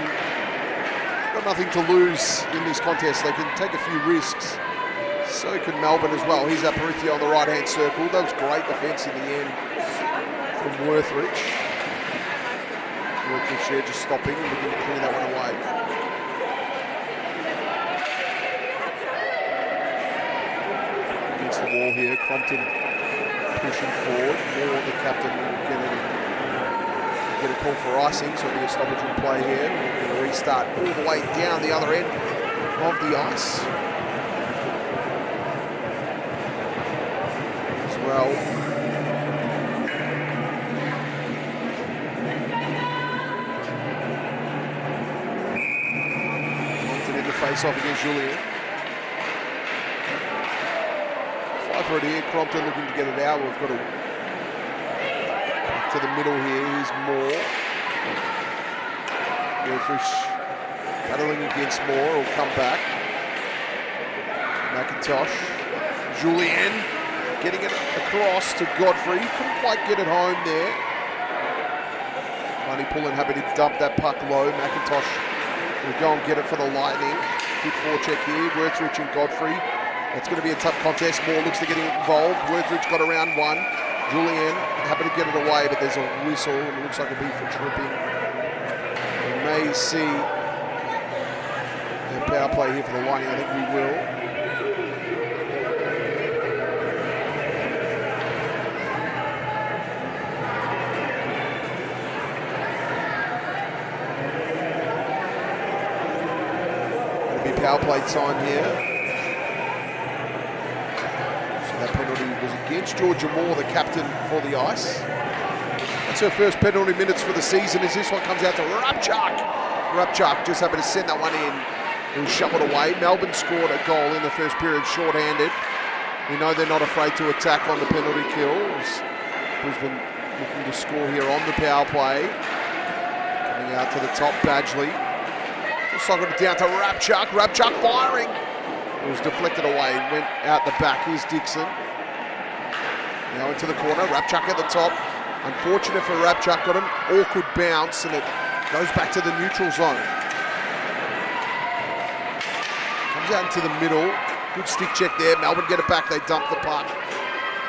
got nothing to lose in this contest. They can take a few risks. So can Melbourne as well. Here's Aparicio on the right-hand circle. That was great defence in the end from Worthridge. Worthridge there just stopping and looking to clear that one away. Against the wall here, Crompton pushing forward. Moore, the captain, will get a call for icing, so it'll be a stoppage in play here. We're going to restart all the way down the other end of the ice. As well. Crompton in the face-off against Julian. 5 for it here. Crompton looking to get it out. We've got to to the middle here. Here's Moore. Worthridge battling against Moore. Will come back. McIntosh. Julienne getting it across to Godfrey. Couldn't quite get it home there. Money Pullen happy to dump that puck low. McIntosh will go and get it for the Lightning. Good forecheck here. Worthridge and Godfrey. It's going to be a tough contest. Moore looks to get involved. Worthridge got around 1. Julienne happy to get it away, but there's a whistle. It looks like it'll be for tripping. may see a power play here for the Lightning. I think we will. It'll be power play time here. So that penalty was against Georgia Moore, the captain for the Ice. That's her first penalty minutes for the season as this one comes out to Rabchuk. Rabchuk just happened to send that one in. It was shoveled away. Melbourne scored a goal in the first period short-handed. We know they're not afraid to attack on the penalty kills. Brisbane looking to score here on the power play. Coming out to the top, Badgley. Just socketed it down to Rabchuk. Rabchuk firing. It was deflected away, went out the back. Here's Dixon. Now into the corner. Rabchuk at the top. Unfortunate for Rabchuk, got an awkward bounce and it goes back to the neutral zone. Comes out into the middle. Good stick check there. Melbourne get it back. They dump the puck.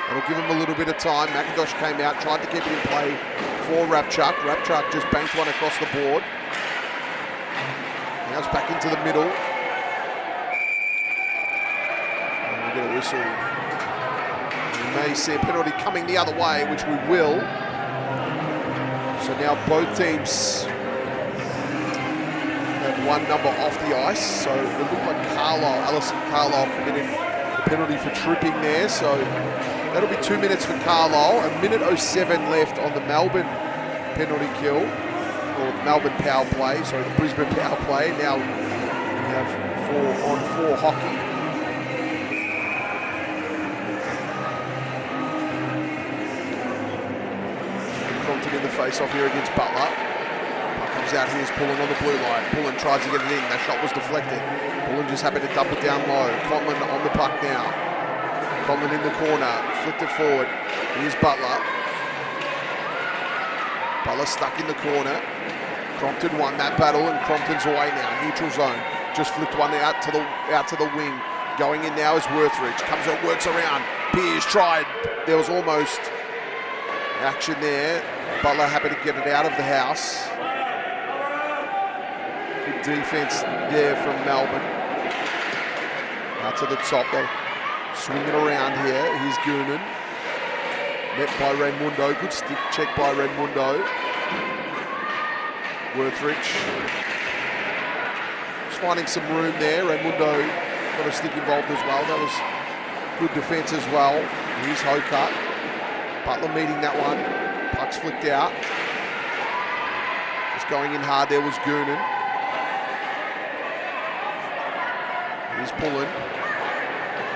That'll give them a little bit of time. McIntosh came out, tried to keep it in play for Rabchuk. Rabchuk just banked one across the board. Now it's back into the middle. And we'll get a whistle. We may see a penalty coming the other way, which we will. So now both teams have one number off the ice. So it looked like Alison Carlisle committed the penalty for tripping there. So that'll be 2 minutes for Carlisle. 1:07 left on the Melbourne penalty kill, or Melbourne power play. Sorry, the Brisbane power play. Now we have 4-on-4 hockey. In the face-off here against Butler. Puck comes out, here's Pullen on the blue line. Pullen tries to get it in. That shot was deflected. Pullen just happened to dump it down low. Conlon on the puck now. Conlon in the corner. Flipped it forward. Here's Butler. Butler stuck in the corner. Crompton won that battle and Crompton's away now. Neutral zone. Just flipped one out to the wing. Going in now is Worthridge. Comes out, works around. Pearce tried. There was almost action there. Butler happy to get it out of the house. Good defense there from Melbourne. Out to the top, they'll swing it around here. Here's Goonan. Met by Raimundo. Good stick check by Raimundo. Worthridge. Just finding some room there. Raimundo got a stick involved as well. That was good defense as well. Here's Hocutt. Butler meeting that one. Puck's flicked out. Just going in hard there was Goonan. Here's Pullen.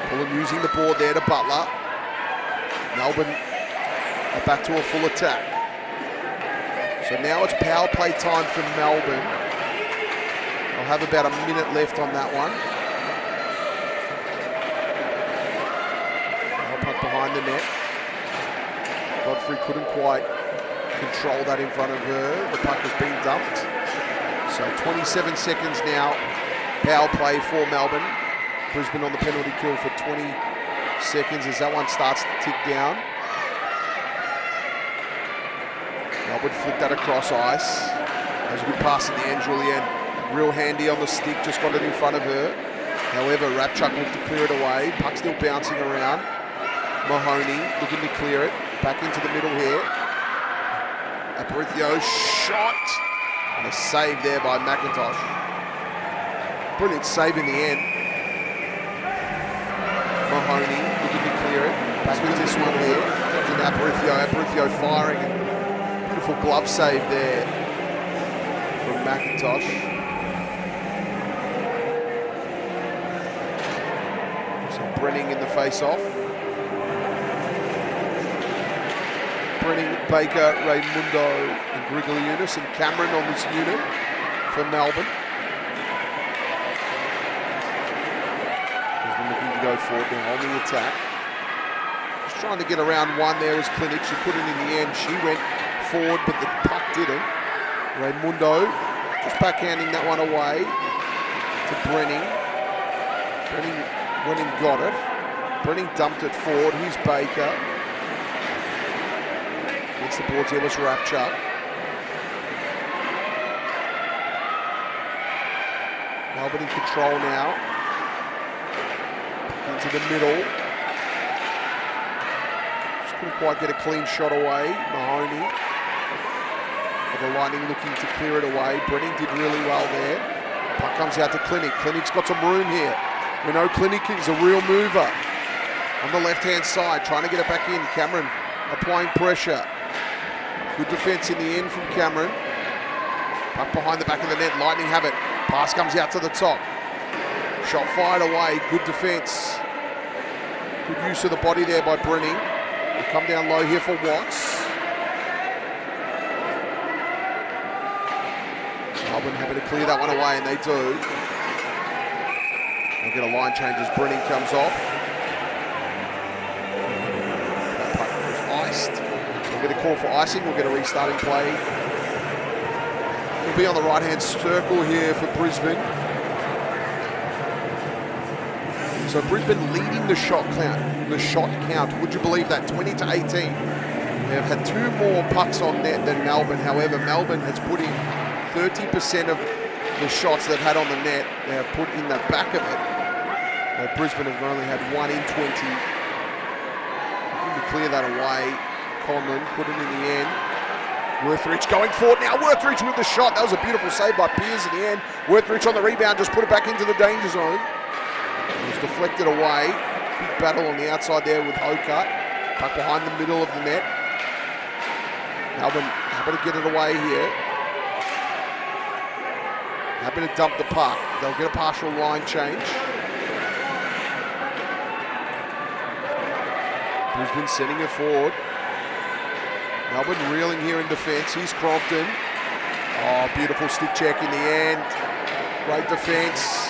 Pullen using the board there to Butler. Melbourne are back to a full attack. So now it's power play time for Melbourne. They'll have about a minute left on that one. Puck behind the net. Godfrey couldn't quite control that in front of her. The puck has been dumped. So 27 seconds now. Power play for Melbourne. Brisbane on the penalty kill for 20 seconds as that one starts to tick down. Melbourne flicked that across ice. That was a good pass in the end, Julianne. Real handy on the stick, just got it in front of her. However, Rabchuk looked to clear it away. Puck still bouncing around. Mahoney looking to clear it. Back into the middle here. Aparicio shot. And a save there by McIntosh. Brilliant save in the end. Mahoney looking to clear it. Back with this one here. Comes in Aparicio. Aparicio firing. Beautiful glove save there from McIntosh. So Brenning in the face-off. Brenning, Baker, Raimundo and Grigogliunas and Cameron on this unit for Melbourne. Brisbane looking to go forward now on the attack. Just trying to get around one there was Clinic. She couldn't in the end. She went forward, but the puck didn't. Raimundo just backhanding that one away to Brenning. Brenning went and got it. Brenning dumped it forward. Here's Baker. Against the boards here was Rabchuk. Melbourne in control now. Into the middle. Just couldn't quite get a clean shot away. Mahoney. But the Lightning looking to clear it away. Brenning did really well there. Puck comes out to Clinic. Clinic's got some room here. We know Clinic is a real mover. On the left-hand side, trying to get it back in. Cameron applying pressure. Good defence in the end from Cameron. Puck behind the back of the net. Lightning have it. Pass comes out to the top. Shot fired away. Good defence. Good use of the body there by Brenning. We'll come down low here for Watts. Melbourne happy to clear that one away, and they do. We'll get a line change as Brenning comes off. That puck was iced. We'll get a call for icing. We'll get a restarting play. We'll be on the right-hand circle here for Brisbane. So Brisbane leading the shot count. Would you believe that? 20-18. They've had 2 more pucks on net than Melbourne. However, Melbourne has put in 30% of the shots they've had on the net. They have put in the back of it. But Brisbane have only had 1 in 20. Looking to clear that away. Conlon put it in the end. Worthridge going forward now. Worthridge with the shot. That was a beautiful save by Pearce in the end. Worthridge on the rebound, just put it back into the danger zone. It was deflected away. Big battle on the outside there with Hocutt. Back behind the middle of the net. Melbourne happy to get it away here. Happy to dump the puck. They'll get a partial line change. Brisbane sending it forward. Melbourne reeling here in defence. Here's Crompton. Oh, beautiful stick check in the end. Great defence.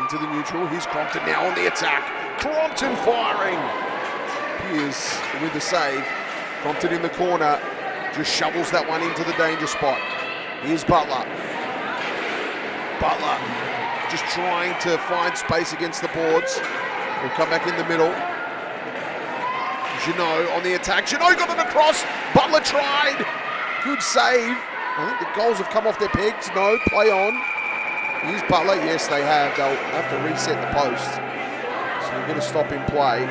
Into the neutral. Here's Crompton now on the attack. Crompton firing. Pearce with the save. Crompton in the corner. Just shovels that one into the danger spot. Here's Butler. Butler just trying to find space against the boards. He'll come back in the middle. Jeannot on the attack. Jeannot got it across. Butler tried. Good save. I think the goals have come off their pegs. No, play on. Here's Butler. Yes, they have. They'll have to reset the post. So we're going to stop in play.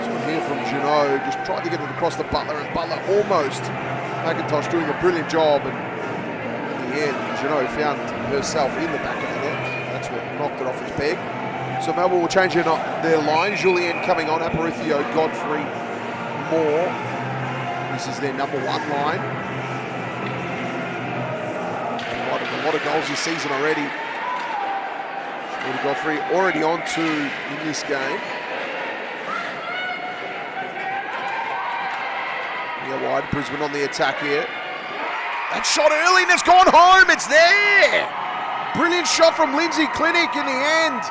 So here from Jeannot. Just tried to get it across the Butler, and Butler almost. McIntosh doing a brilliant job. And in the end, Jeannot found herself in the back of the net. That's what knocked it off its peg. So Melbourne will change their line. Julien coming on. Aparicio, Godfrey, Moore. This is their number 1 line. A lot of goals this season already. Godfrey already on 2 in this game. Yeah, wide. Brisbane on the attack here. That shot early and it's gone home. It's there. Brilliant shot from Lindsay Clinic in the end.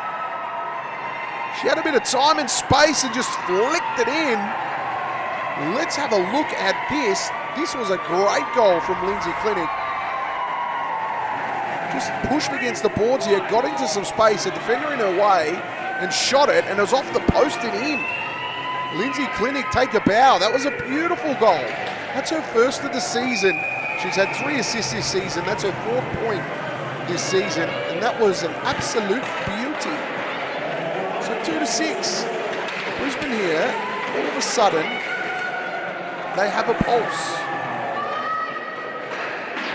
She had a bit of time and space and just flicked it in. Let's have a look at this. This was a great goal from Lindsay Clinic. Just pushed against the boards here, got into some space, a defender in her way, and shot it, and it was off the post and in. Lindsay Clinic take a bow. That was a beautiful goal. That's her first of the season. She's had 3 assists this season. That's her 4th point this season, and that was an absolute beauty. So 2-6. Brisbane here, all of a sudden, they have a pulse.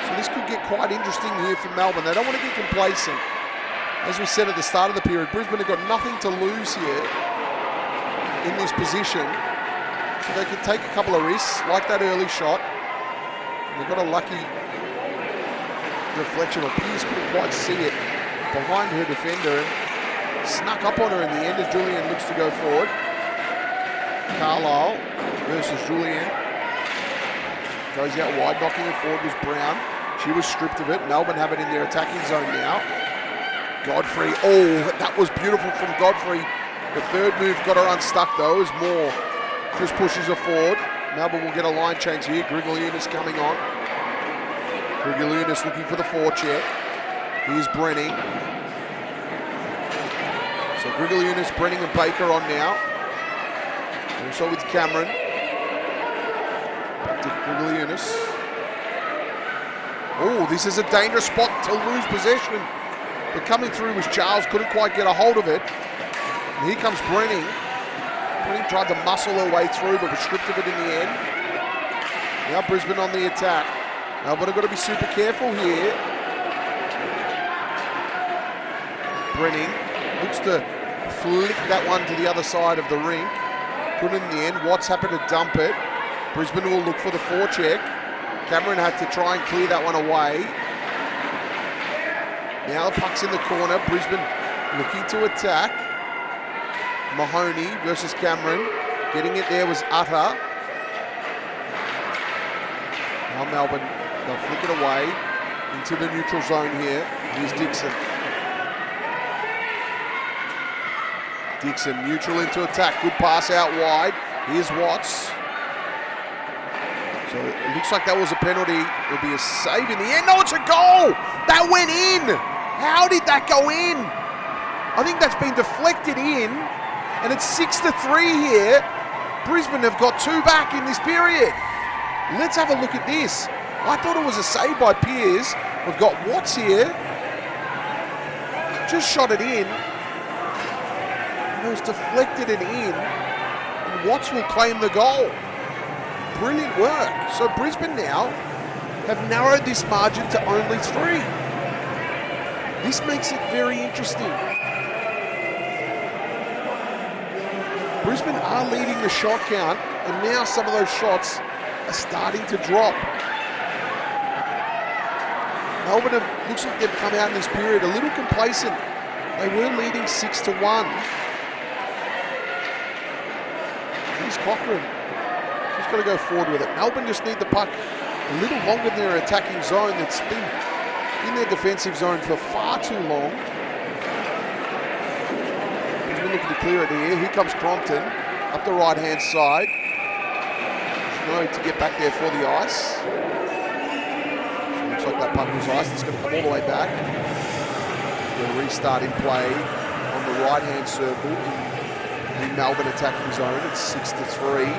So this could get quite interesting here for Melbourne. They don't want to get complacent. As we said at the start of the period, Brisbane have got nothing to lose here in this position. So they could take a couple of risks, like that early shot. And they've got a lucky deflection, or Pearce couldn't quite see it behind her defender and snuck up on her in the end as Julien looks to go forward. Carlisle versus Julien. Goes out wide, knocking it forward was Brown. She was stripped of it. Melbourne have it in their attacking zone now. Godfrey, oh, that was beautiful from Godfrey. The third move got her unstuck though, as Moore just pushes her forward. Melbourne will get a line change here. Grigaliunas coming on. Grigaliunas looking for the forecheck. Here's Brenning. So Grigaliunas, Brenning and Baker on now. Also with Cameron. Back to Grigaliunas. Oh, this is a dangerous spot to lose possession. But coming through was Charles, couldn't quite get a hold of it. And here comes Brenning. Brenning tried to muscle her way through, but was stripped of it in the end. Now Brisbane on the attack. Melbourne have got to be super careful here. Brenning looks to flick that one to the other side of the rink. Couldn't in the end. Watts happened to dump it. Brisbane will look for the forecheck. Cameron had to try and clear that one away. Now the puck's in the corner. Brisbane looking to attack. Mahoney versus Cameron. Getting it there was Utter. Now Melbourne, they'll flick it away into the neutral zone here. Here's Dixon. Dixon neutral into attack. Good pass out wide. Here's Watts. So it looks like that was a penalty. It'll be a save in the end. No, it's a goal! That went in! How did that go in? I think that's been deflected in, and it's 6-3 here. Brisbane have got 2 back in this period. Let's have a look at this. I thought it was a save by Pearce. We've got Watts here. Just shot it in. And it was deflected and in. And Watts will claim the goal. Brilliant work. So Brisbane now have narrowed this margin to only 3. This makes it very interesting. Brisbane are leading the shot count, and now some of those shots are starting to drop. Melbourne looks like they've come out in this period a little complacent. They were leading 6-1. Here's Cochrane. She's got to go forward with it. Melbourne just need the puck a little longer in their attacking zone. It's been in their defensive zone for far too long. We're looking to clear it here. Here comes Crompton up the right-hand side. No to get back there for the ice. So it looks like that puck was iced. It's going to come all the way back. We'll restart in play on the right-hand circle in the Melbourne attacking zone. It's 6-3.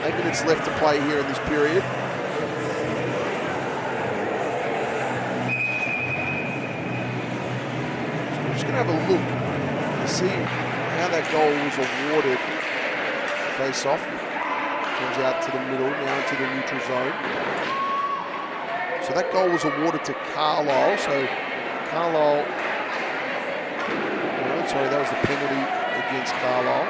8 minutes left to play here in this period. Have a look to see how that goal was awarded. Face off. Comes out to the middle, now into the neutral zone. So that goal was awarded to Carlisle. So Carlisle, well, sorry, that was the penalty against Carlisle.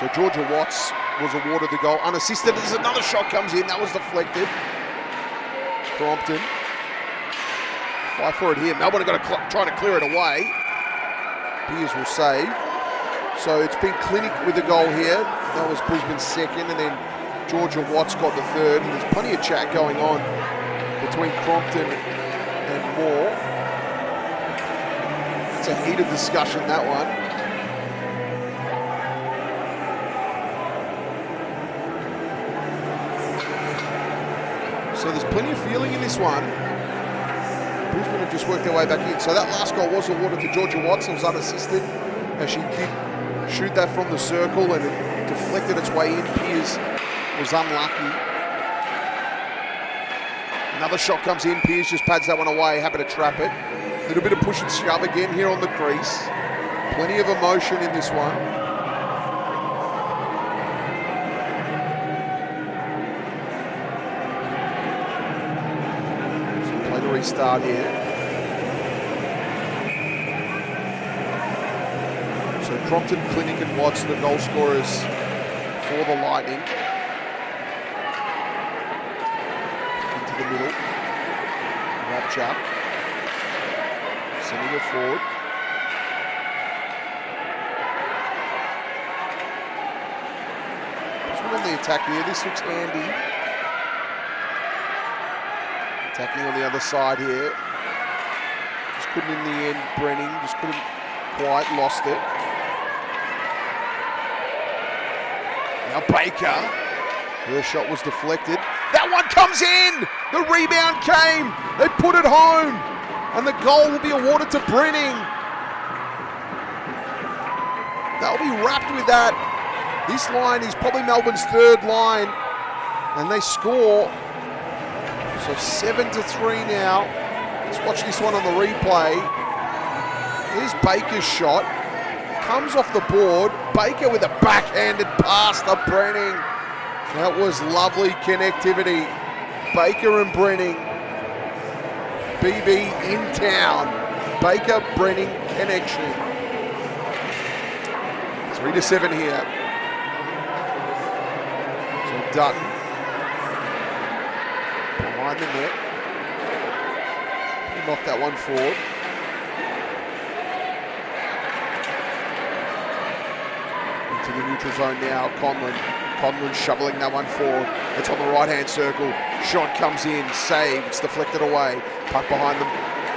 So Georgia Watts was awarded the goal unassisted. As another shot comes in, that was deflected. Crompton. Fight for it here. Melbourne are going to try to clear it away. Pearce will save. So it's been Clinic with the goal here. That was Brisbane's second, and then Georgia Watts got the third. And there's plenty of chat going on between Crompton and Moore. It's a heated discussion, that one. So there's plenty of feeling in this one. Brisbane have just worked their way back in. So that last goal was awarded to Georgia Watts. It was unassisted, as she did shoot that from the circle, and it deflected its way in. Pearce was unlucky. Another shot comes in. Pearce just pads that one away, happy to trap it. A little bit of push and shove again here on the crease. Plenty of emotion in this one. Restart here. So Crompton, Clinic and Watts, the goal scorers for the Lightning. Into the middle. Rapchak. Sending it forward. Just on the attack here. This looks handy. Attacking on the other side here. Just couldn't in the end. Brenning just couldn't quite, lost it. Now Baker. Her shot was deflected. That one comes in! The rebound came! They put it home! And the goal will be awarded to Brenning. They'll be wrapped with that. This line is probably Melbourne's third line. And they score So 7-3 now. Let's watch this one on the replay. Here's Baker's shot. Comes off the board. Baker with a backhanded pass to Brenning. That was lovely connectivity. Baker and Brenning. BB in town. Baker-Brenning connection. 3-7 here. So Dutton. Behind the net. Knock that one forward. Into the neutral zone now. Conlon shoveling that one forward. It's on the right-hand circle. Shot comes in. Save. It's deflected away. Puck behind the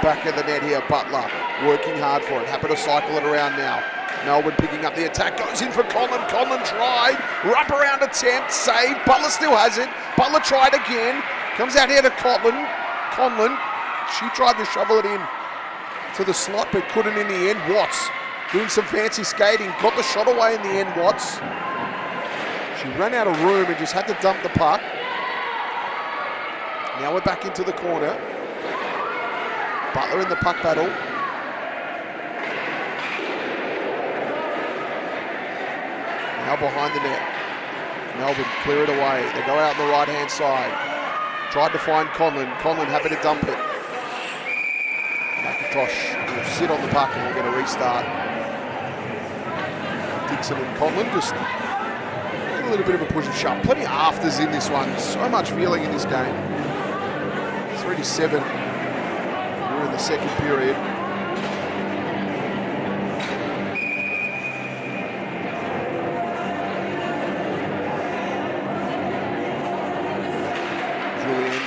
back of the net here. Butler working hard for it. Happy to cycle it around now. Melbourne picking up the attack. Goes in for Conlon. Conlon tried. Wrap-around attempt. Save. Butler still has it. Butler tried again. Comes out here to Conlon. She tried to shovel it in to the slot, but couldn't in the end. Watts doing some fancy skating. Got the shot away in the end, Watts. She ran out of room and just had to dump the puck. Now we're back into the corner. Butler in the puck battle. Now behind the net. Melbourne clear it away. They go out on the right-hand side. Tried to find Conlon. Conlon happy to dump it. McIntosh will sit on the puck and we'll get a restart. Dixon and Conlon just a little bit of a push and shove. Plenty of afters in this one. So much feeling in this game. 3-7. We're in the second period.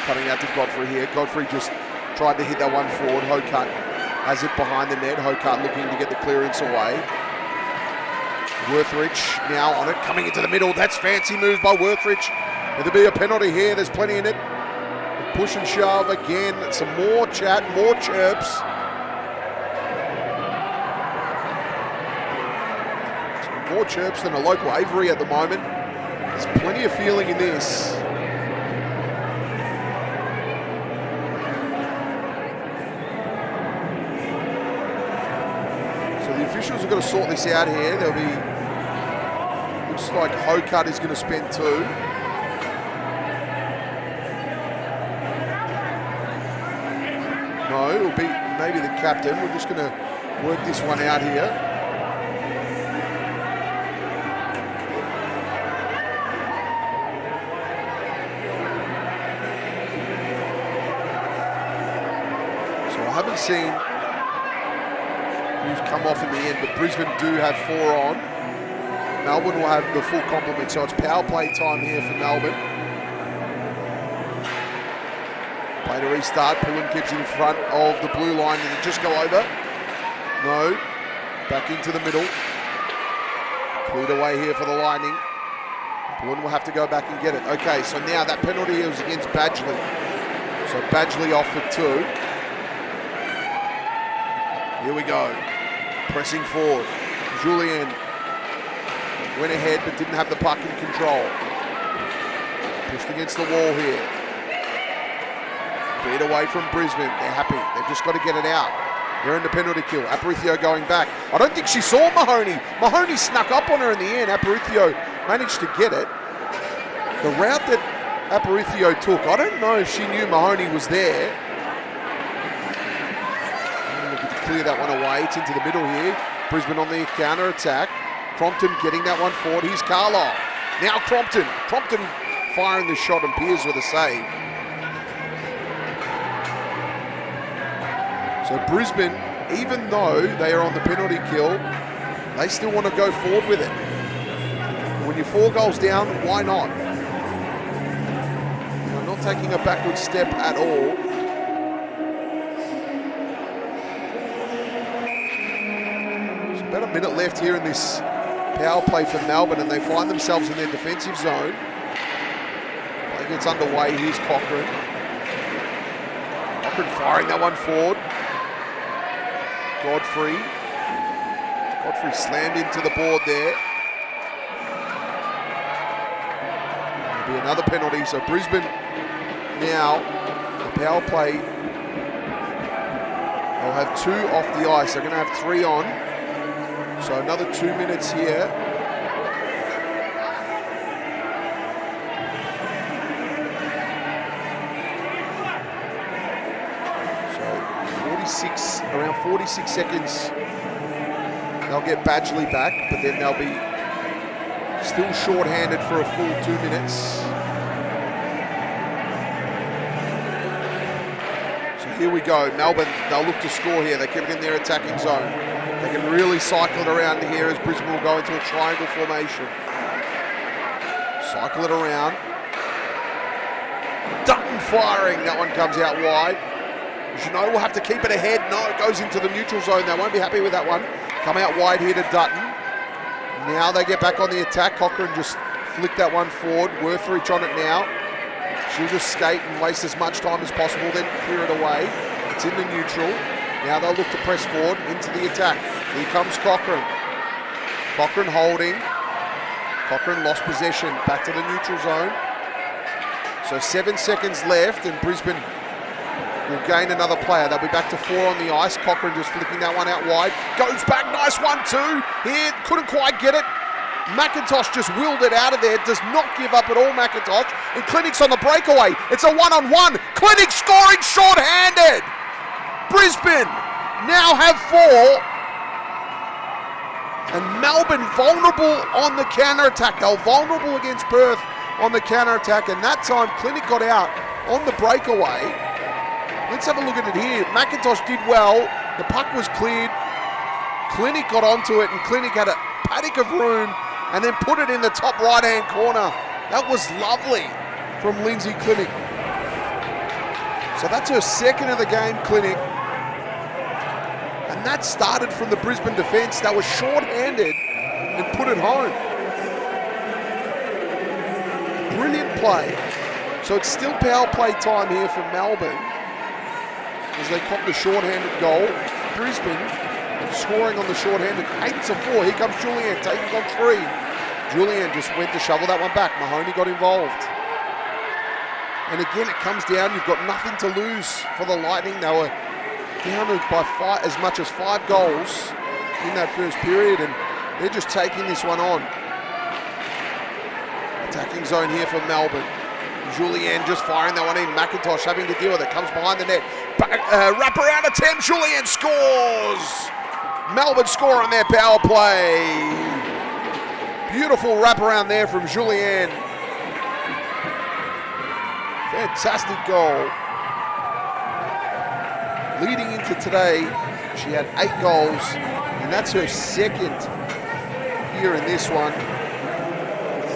Coming out to Godfrey here. Godfrey just tried to hit that one forward. Hocutt has it behind the net. Hocutt looking to get the clearance away. Worthridge now on it, coming into the middle. That's fancy move by Worthridge. There'll be a penalty here. There's plenty in it. Push and shove again. Some more chat, more chirps. Some more chirps than a local Avery at the moment. There's plenty of feeling in this. The officials are going to sort this out here. There'll be, looks like Hocutt is going to spend 2. No, it'll be maybe the captain. We're just going to work this one out here. So I haven't seen who's come off in the end, but Brisbane do have 4 on. Melbourne will have the full complement, so it's power play time here for Melbourne. Play to restart. Pullen keeps it in front of the blue line. Did it just go over? No. Back into the middle. Cleared away here for the Lightning. Pullen will have to go back and get it. Okay, so now that penalty is against Badgley. So Badgley off for 2. Here we go. Pressing forward. Julien went ahead but didn't have the puck in control. Pushed against the wall here. Cleared away from Brisbane. They're happy. They've just got to get it out. They're in the penalty kill. Aparicio going back. I don't think she saw Mahoney. Mahoney snuck up on her in the end. Aparicio managed to get it. The route that Aparicio took, I don't know if she knew Mahoney was there. Clear that one away. It's into the middle here. Brisbane on the counter attack. Crompton getting that one forward. Here's Carlisle. Now Crompton. Crompton firing the shot and Pearce with a save. So Brisbane, even though they are on the penalty kill, they still want to go forward with it. When you're 4 goals down, why not? They're not taking a backward step at all. About a minute left here in this power play for Melbourne, and they find themselves in their defensive zone. Play gets underway. Here's Cochrane. Cochrane firing that one forward. Godfrey slammed into the board there. There'll be another penalty. So Brisbane now power play, they'll have 2 off the ice. They're going to have 3 on. So another 2 minutes here. Around 46 seconds, they'll get Badgley back, but then they'll be still short-handed for a full 2 minutes. So here we go. Melbourne, they'll look to score here. They keep it in their attacking zone. They can really cycle it around here as Brisbane will go into a triangle formation. Cycle it around. Dutton firing. That one comes out wide. Jeanot will have to keep it ahead. No, it goes into the neutral zone. They won't be happy with that one. Come out wide here to Dutton. Now they get back on the attack. Cochrane just flick that one forward. Worthridge on it now. She'll just skate and waste as much time as possible, then clear it away. It's in the neutral. Now they'll look to press forward into the attack. Here comes Cochrane. Cochrane holding. Cochrane lost possession. Back to the neutral zone. So 7 seconds left and Brisbane will gain another player. They'll be back to 4 on the ice. Cochrane just flicking that one out wide. Goes back, nice 1-2. Here, couldn't quite get it. McIntosh just willed it out of there. Does not give up at all, McIntosh. And Clinic's on the breakaway. It's a 1-on-1. Clinic scoring short-handed. Brisbane now have 4. And Melbourne vulnerable on the counter-attack. They were vulnerable against Perth on the counter-attack. And that time, Clinic got out on the breakaway. Let's have a look at it here. McIntosh did well. The puck was cleared. Clinic got onto it, and Clinic had a paddock of room and then put it in the top right-hand corner. That was lovely from Lindsay Clinic. So that's her second of the game, Clinic. And that started from the Brisbane defence. That was short-handed and put it home. Brilliant play. So it's still power play time here for Melbourne as they cop the short-handed goal. Brisbane scoring on the short-handed, 8-4. Here comes Julian taking on 3. Julian just went to shovel that one back. Mahoney got involved. And again, it comes down. You've got nothing to lose for the Lightning. They were down by as much as 5 goals in that first period, and they're just taking this one on. Attacking zone here for Melbourne. Julien just firing that one in. McIntosh having to deal with it. Comes behind the net. Wrap around attempt. Julien scores. Melbourne score on their power play. Beautiful wraparound there from Julien. Fantastic goal. Leading into today, she had 8 goals, and that's her second here in this one.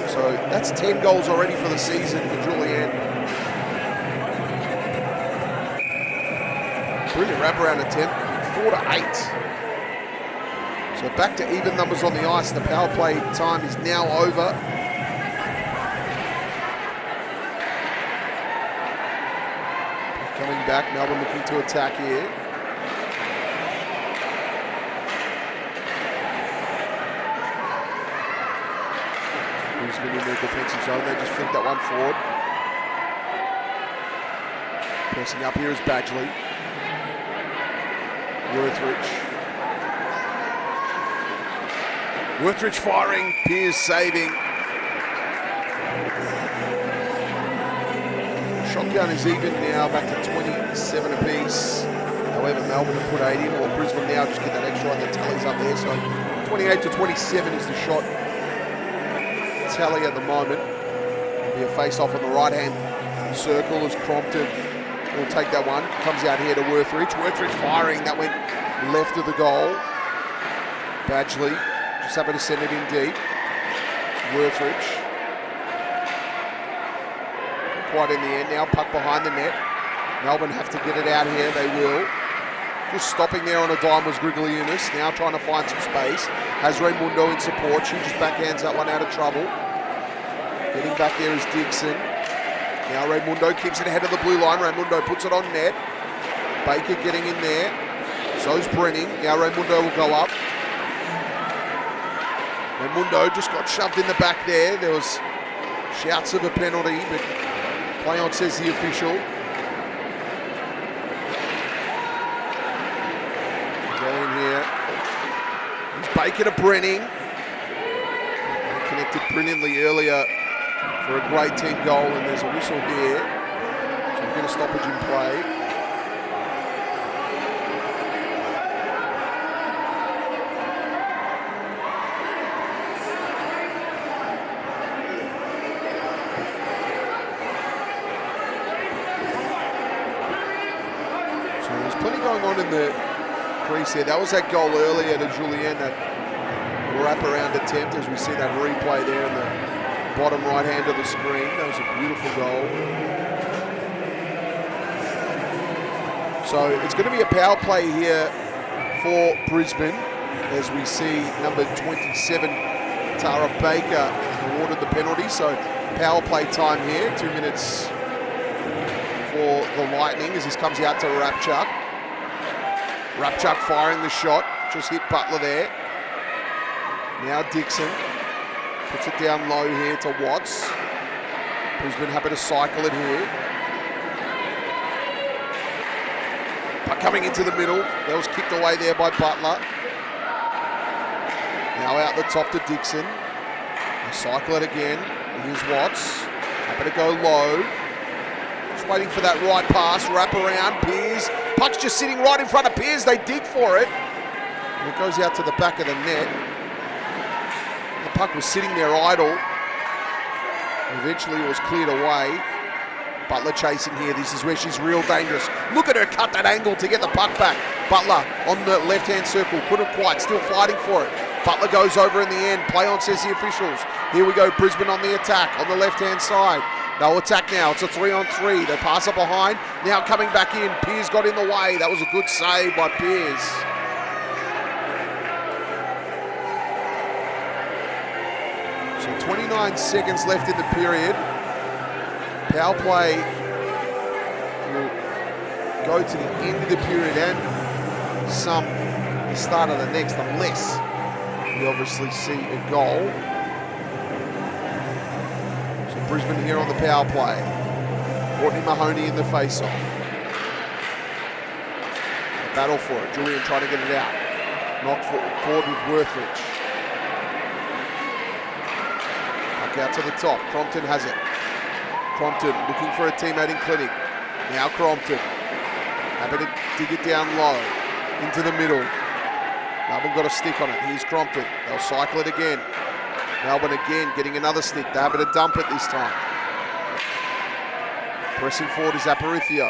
So that's 10 goals already for the season for Julianne. Brilliant wraparound attempt, 4-8. So back to even numbers on the ice. The power play time is now over. Coming back, Melbourne looking to attack here. Brisbane in their defensive zone, they just flick that one forward. Pressing up here is Badgley. Worthridge firing, Pearce saving. Shotgun is even now, back to 27 apiece. However, Melbourne have put 8 in, or Brisbane now just get that extra on the tallies up there. So 28-27 is the shot tally at the moment. It'll be a face-off on the right-hand circle as Crompton will take that one. Comes out here to Worthridge. Worthridge firing, that went left of the goal. Badgley just happy to send it in deep. Worthridge. Quite in the end now, puck behind the net. Melbourne have to get it out here, they will. Just stopping there on a dime was Grigogliunas, now trying to find some space. Has Raimundo in support, she just backhands that one out of trouble. Getting back there is Dixon. Now Raimundo keeps it ahead of the blue line, Raimundo puts it on net. Baker getting in there, so's Brenning. Now Raimundo will go up. Raimundo just got shoved in the back there. There was shouts of a penalty, but play on, says the official. Baker to Brenning. Connected brilliantly earlier for a great team goal, and there's a whistle here. So we're going to stoppage in play. So there's plenty going on in the crease here. That was that goal earlier to Julien, that wrap-around attempt, as we see that replay there in the bottom right hand of the screen. That was a beautiful goal. So it's going to be a power play here for Brisbane, as we see number 27, Tara Baker, awarded the penalty. So power play time here, 2 minutes for the Lightning as this comes out to Rapchuk. Rapchuk firing the shot, just hit Butler there. Now Dixon puts it down low here to Watts. Brisbane happy to cycle it here. But coming into the middle, that was kicked away there by Butler. Now out the top to Dixon. They cycle it again. Here's Watts. Happy to go low. Just waiting for that right pass. Wrap around. Pearce. Puck's just sitting right in front of Pearce. They dig for it. And it goes out to the back of the net. The puck was sitting there idle. Eventually it was cleared away. Butler chasing here. This is where she's real dangerous. Look at her cut that angle to get the puck back. Butler on the left-hand circle. Couldn't quite. Still fighting for it. Butler goes over in the end. Play on, says the officials. Here we go. Brisbane on the attack on the left-hand side. They'll attack now. It's a 3-on-3. They pass it behind. Now coming back in. Pearce got in the way. That was a good save by Pearce. So 29 seconds left in the period. Power play will go to the end of the period and the start of the next, unless we obviously see a goal. So Brisbane here on the power play. Courtney Mahoney in the face-off. A battle for it. Julien trying to get it out. Knocked forward with Worthridge. Puck out to the top. Crompton has it. Crompton looking for a teammate in clinic. Now Crompton. Happy to dig it down low. Into the middle. Melbourne got a stick on it. Here's Crompton. They'll cycle it again. Melbourne again getting another stick. They're happy to dump it this time. Pressing forward is Aparicio.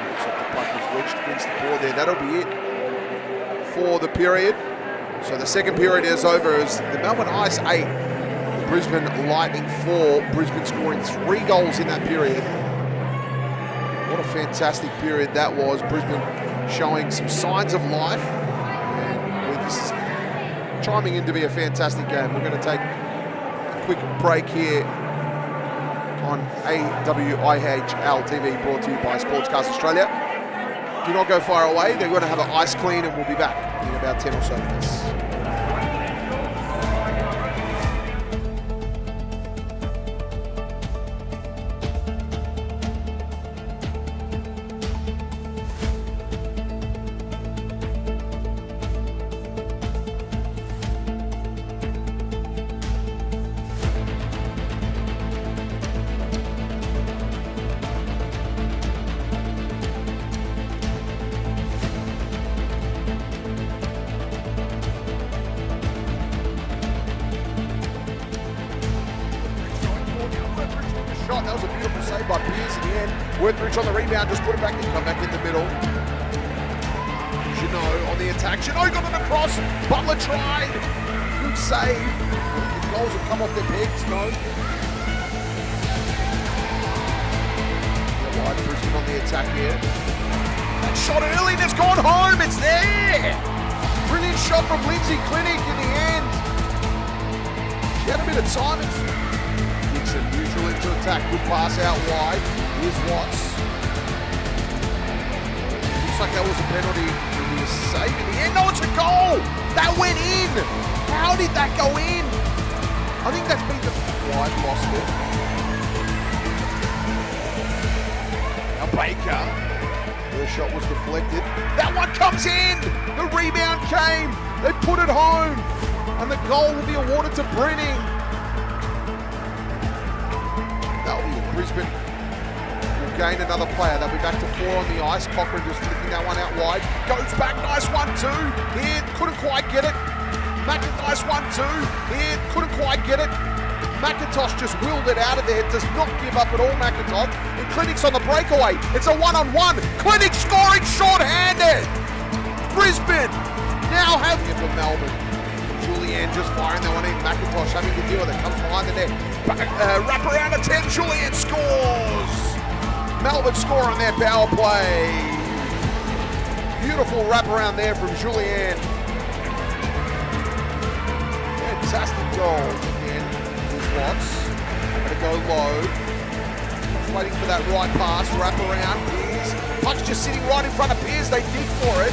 Looks like the puck was wedged against the board there. That'll be it for the period. So the second period is over as the Melbourne Ice 8, the Brisbane Lightning 4. Brisbane scoring 3 goals in that period. What a fantastic period that was. Brisbane showing some signs of life. And this is chiming in to be a fantastic game. We're going to take a quick break here on AWIHL TV, brought to you by Sportscast Australia. Do not go far away. They're going to have an ice clean and we'll be back in about 10 or so minutes. That was a beautiful save by Pearce in the end. Worthridge on the rebound, just put it back in, come back in the middle. Jeannot on the attack. Jeannot got it across. Butler tried. Good save. The goals have come off their pegs, no. Wide Brisbane on the attack here. That shot early and it's gone home. It's there. Brilliant shot from Lindsay Clinic in the end. She had a bit of time. Neutral into attack, good pass out wide. Here's Watts. Looks like that was a penalty. It'll be a save in the end. No, it's a goal! That went in! How did that go in? I think that's been the wide, lost it. Now Baker First shot was deflected. That one comes in! The rebound came! They put it home! And the goal will be awarded to Brenning. That'll be Brisbane. Will gain another player. They'll be back to 4 on the ice. Cochran just flicking that one out wide. Goes back, nice 1-2. Here, couldn't quite get it. McIntosh 1-2. Here, couldn't quite get it. McIntosh just willed it out of there, does not give up at all, McIntosh. And Clinic's on the breakaway. It's a one-on-one. Clinic scoring short-handed. Brisbane now having it for Melbourne. Julian just firing that one in. McIntosh having to deal with it. Comes behind the net. Wrap around a 10. Julian scores. Melbourne score on their power play. Beautiful wrap around there from Julian. Fantastic goal again. Watts, going to go low, waiting for that right pass, wrap around, Pearce, puck's just sitting right in front of Pearce, they dig for it.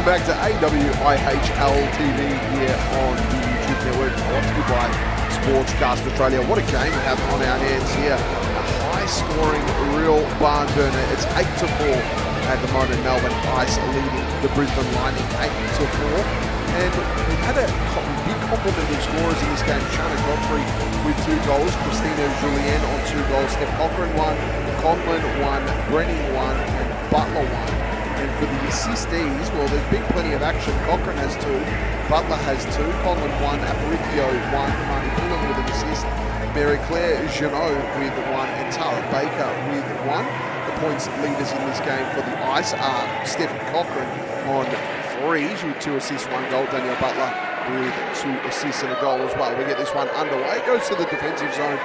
Welcome back to AWIHL TV here on the YouTube network, brought to you by Sportscast Australia. What a game we have on our hands here. A high-scoring, real barn burner. It's 8-4 at the moment. Melbourne Ice leading the Brisbane Lightning 8-4. And we've had a big complement of scorers in this game. Shanna Godfrey with 2 goals, Christina Julien on 2 goals, Steph Cochran 1, Conlon 1, Brenning 1, and Butler 1. And for the assistees, well, there's been plenty of action. Cochran has 2, Butler has 2, Conlon 1, Aparicio 1, Marnie Pullen with an assist, Mary Claire Jeannot with 1, and Tara Baker with 1. The points leaders in this game for the Ice are Stephen Cochran on 3, with 2 assists, 1 goal, Danielle Butler with 2 assists and a goal as well. We get this one underway. It goes to the defensive zone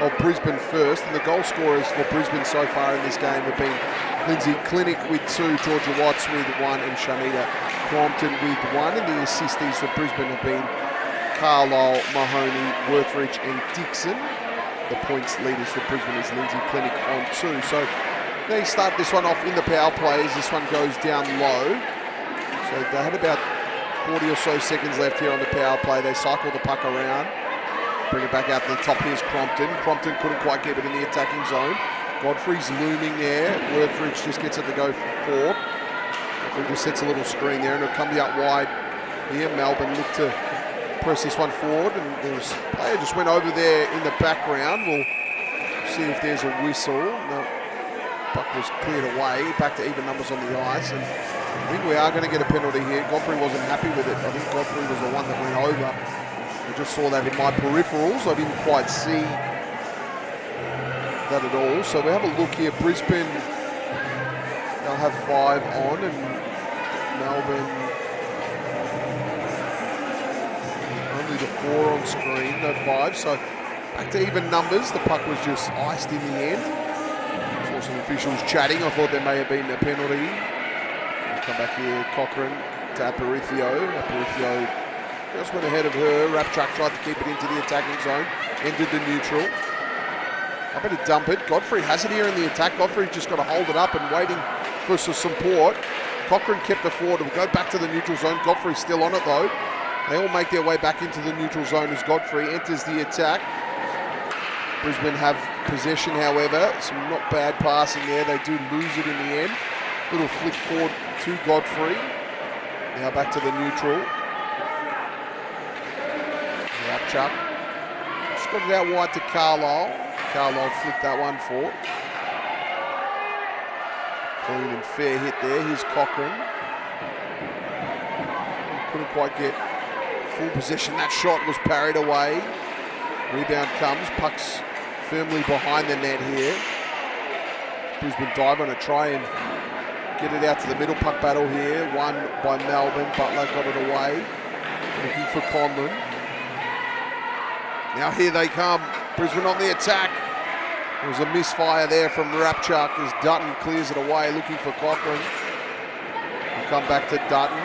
of Brisbane first, and the goal scorers for Brisbane so far in this game have been Lindsay Clinic with 2, Georgia Watts with 1, and Shanita Crompton with 1. And the assistees for Brisbane have been Carlisle, Mahoney, Worthridge and Dixon. The points leaders for Brisbane is Lindsay Clinic on 2. So they start this one off in the power plays. This one goes down low. So they had about 40 or so seconds left here on the power play. They cycle the puck around, bring it back out to the top. Here's Crompton. Crompton couldn't quite get it in the attacking zone. Godfrey's looming there. Worthridge just gets it to go forward. Godfrey just sets a little screen there, and it'll come out wide here. Melbourne look to press this one forward, and there's a player just went over there in the background. We'll see if there's a whistle. No, puck was cleared away. Back to even numbers on the ice, and I think we are going to get a penalty here. Godfrey wasn't happy with it. I think Godfrey was the one that went over. I just saw that in my peripherals. I didn't quite see that at all. So we have a look here. Brisbane, they'll have 5 on, and Melbourne only the 4 on screen, no 5. So back to even numbers. The puck was just iced in the end. Saw some officials chatting. I thought there may have been a penalty. Come back here, Cochran to Aparicio. Aparicio just went ahead of her. Rapchak tried to keep it into the attacking zone. Entered the neutral. I better dump it. Godfrey has it here in the attack. Godfrey's just got to hold it up and waiting for some support. Cochran kept it forward. We'll go back to the neutral zone. Godfrey's still on it though. They all make their way back into the neutral zone as Godfrey enters the attack. Brisbane have possession, however. Some not bad passing there. They do lose it in the end. Little flick forward to Godfrey. Now back to the neutral. Rapchak just got it out wide to Carlisle. Carlisle flicked that one forward. Clean and fair hit there. Here's Cochran. Couldn't quite get full possession. That shot was parried away. Rebound comes. Puck's firmly behind the net here. Brisbane dive on a try and get it out to the middle. Puck battle here. Won by Melbourne. Butler got it away. Looking for Conlon. Now here they come. Brisbane on the attack. There was a misfire there from Rapchak as Dutton clears it away, looking for Cochran. We'll come back to Dutton.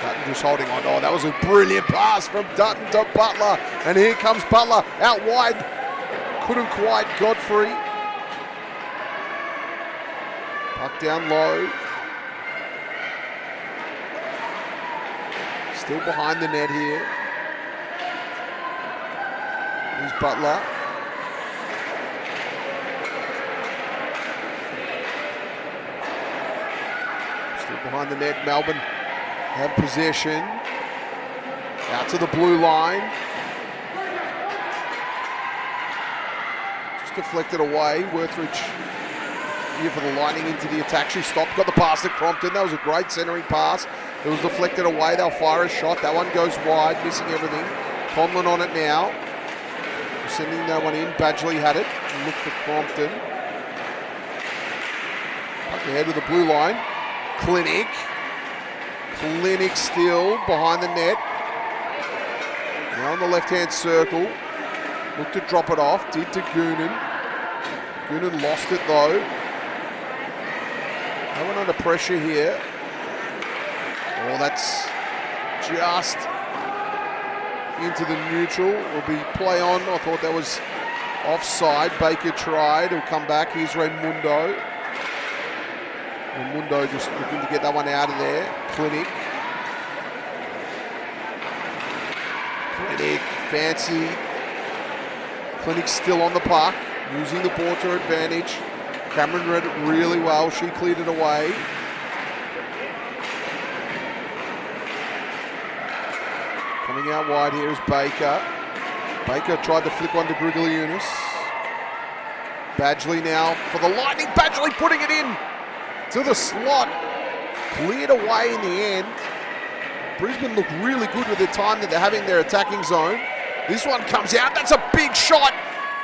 Dutton just holding on. Oh, that was a brilliant pass from Dutton to Butler. And here comes Butler out wide. Couldn't quite. Godfrey. Puck down low. Still behind the net here. Here's Butler. Still behind the net. Melbourne have possession. Out to the blue line. Just deflected away. Worthridge here for the Lightning into the attack. She stopped, got the pass to Crompton. That was a great centering pass. It was deflected away. They'll fire a shot. That one goes wide, missing everything. Conlon on it now. Sending that one in. Badgley had it. Look for Crompton. Puck ahead of the blue line. Clinic. Clinic still behind the net. Now on the left-hand circle. Looked to drop it off. Did to Goonan. Goonan lost it though. No one under pressure here. Oh, that's just into the neutral. Will be play on. I thought that was offside. Baker tried. He'll come back. Here's Raimundo. And Mundo just looking to get that one out of there. Clinic, fancy. Clinic's still on the puck, using the ball to her advantage. Cameron read it really well. She cleared it away. Coming out wide here is Baker. Baker tried to flick one to Grigogliunas. Badgley now for the Lightning. Badgley putting it in to the slot. Cleared away in the end. Brisbane look really good with the time that they're having their attacking zone. This one comes out. That's a big shot.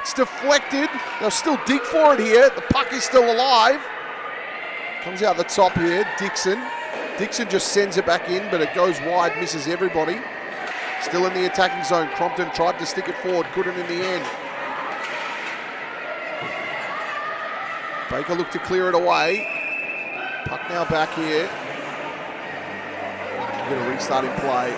It's deflected. They'll still dig for it here. The puck is still alive. Comes out the top here. Dixon. Dixon just sends it back in, but it goes wide, misses everybody. Still in the attacking zone. Crompton tried to stick it forward, couldn't in the end. Baker looked to clear it away. Puck now back here. We're going to restart in play.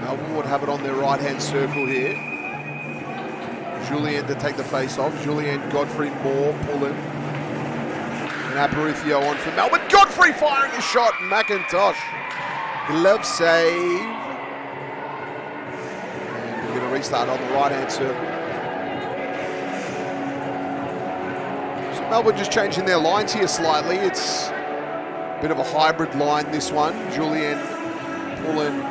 Melbourne would have it on their right-hand circle here. Julien to take the face off. Julien, Godfrey, Moore, pulling. And Aparicio on for Melbourne. Godfrey firing a shot. McIntosh. Glove save. And we're going to restart on the right-hand circle. So Melbourne just changing their lines here slightly. It's a bit of a hybrid line, this one. Julien, Pullen,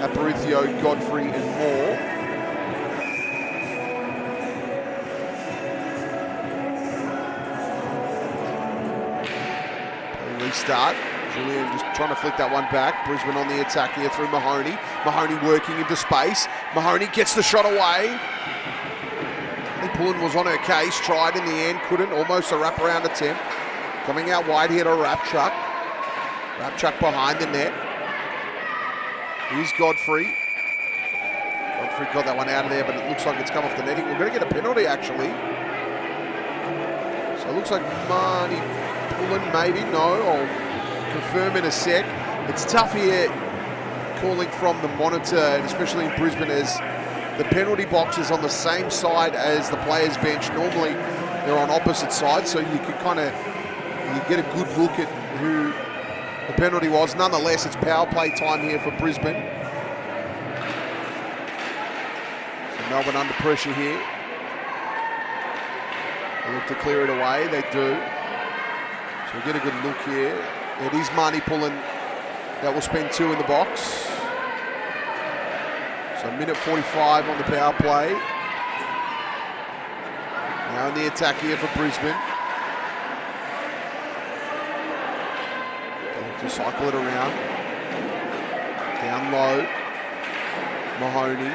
Aparicio, Godfrey, and Moore. Restart. Julien just trying to flick that one back. Brisbane on the attack here through Mahoney. Mahoney working into space. Mahoney gets the shot away. Pullen was on her case, tried in the end, couldn't. Almost a wraparound attempt. Coming out wide here to Rapchuk. Rapchuk behind the net. Here's Godfrey. Godfrey got that one out of there, but it looks like it's come off the netting. We're going to get a penalty, actually. So it looks like Marnie Pullen, maybe. No, I'll confirm in a sec. It's tough here calling from the monitor, and especially in Brisbane, as the penalty box is on the same side as the players' bench. Normally, they're on opposite sides, so you can you get a good look at who the penalty was. Nonetheless, it's power play time here for Brisbane. So Melbourne under pressure here. They look to clear it away. They do. So we get a good look here. It is Marnie Pullen that will spend 2 in the box. So minute 45 on the power play. Now in the attack here for Brisbane. They look to cycle it around. Down low. Mahoney.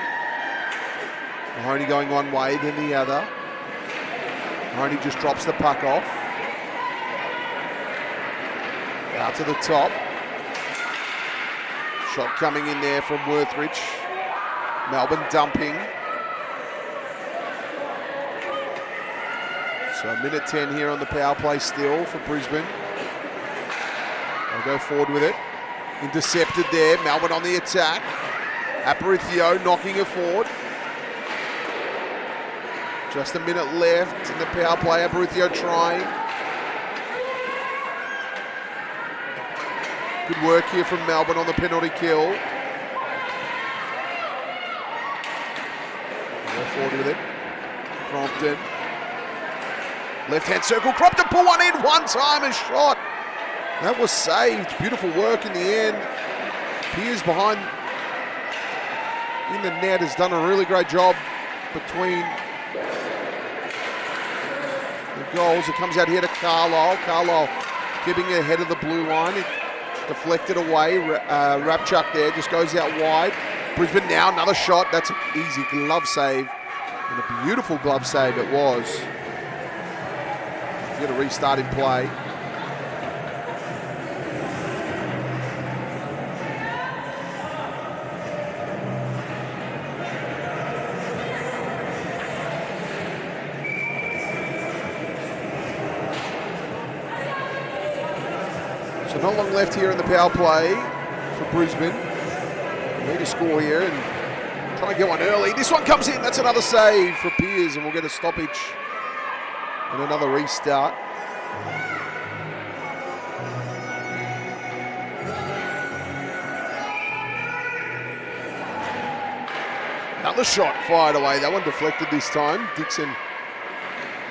Mahoney going one way, then the other. Mahoney just drops the puck off. Out to the top. Shot coming in there from Worthridge. Melbourne dumping. So minute 10 here on the power play still for Brisbane. They'll go forward with it. Intercepted there. Melbourne on the attack. Aparicio knocking it forward. Just a minute left in the power play. Aparicio trying. Good work here from Melbourne on the penalty kill. Go forward with it. Crompton. Left-hand circle. Crompton pull one in. One-timer shot. That was saved. Beautiful work in the end. Piers behind in the net has done a really great job between the goals. It comes out here to Carlisle. Carlisle keeping ahead of the blue line. It deflected away. Rapchuk there just goes out wide. Brisbane now another shot. That's an easy glove save. And a beautiful glove save it was. Get a restart in play. So not long left here in the power play for Brisbane. We need to score here and try and get one early. This one comes in. That's another save for Piers, and we'll get a stoppage and another restart. Another shot fired away. That one deflected this time. Dixon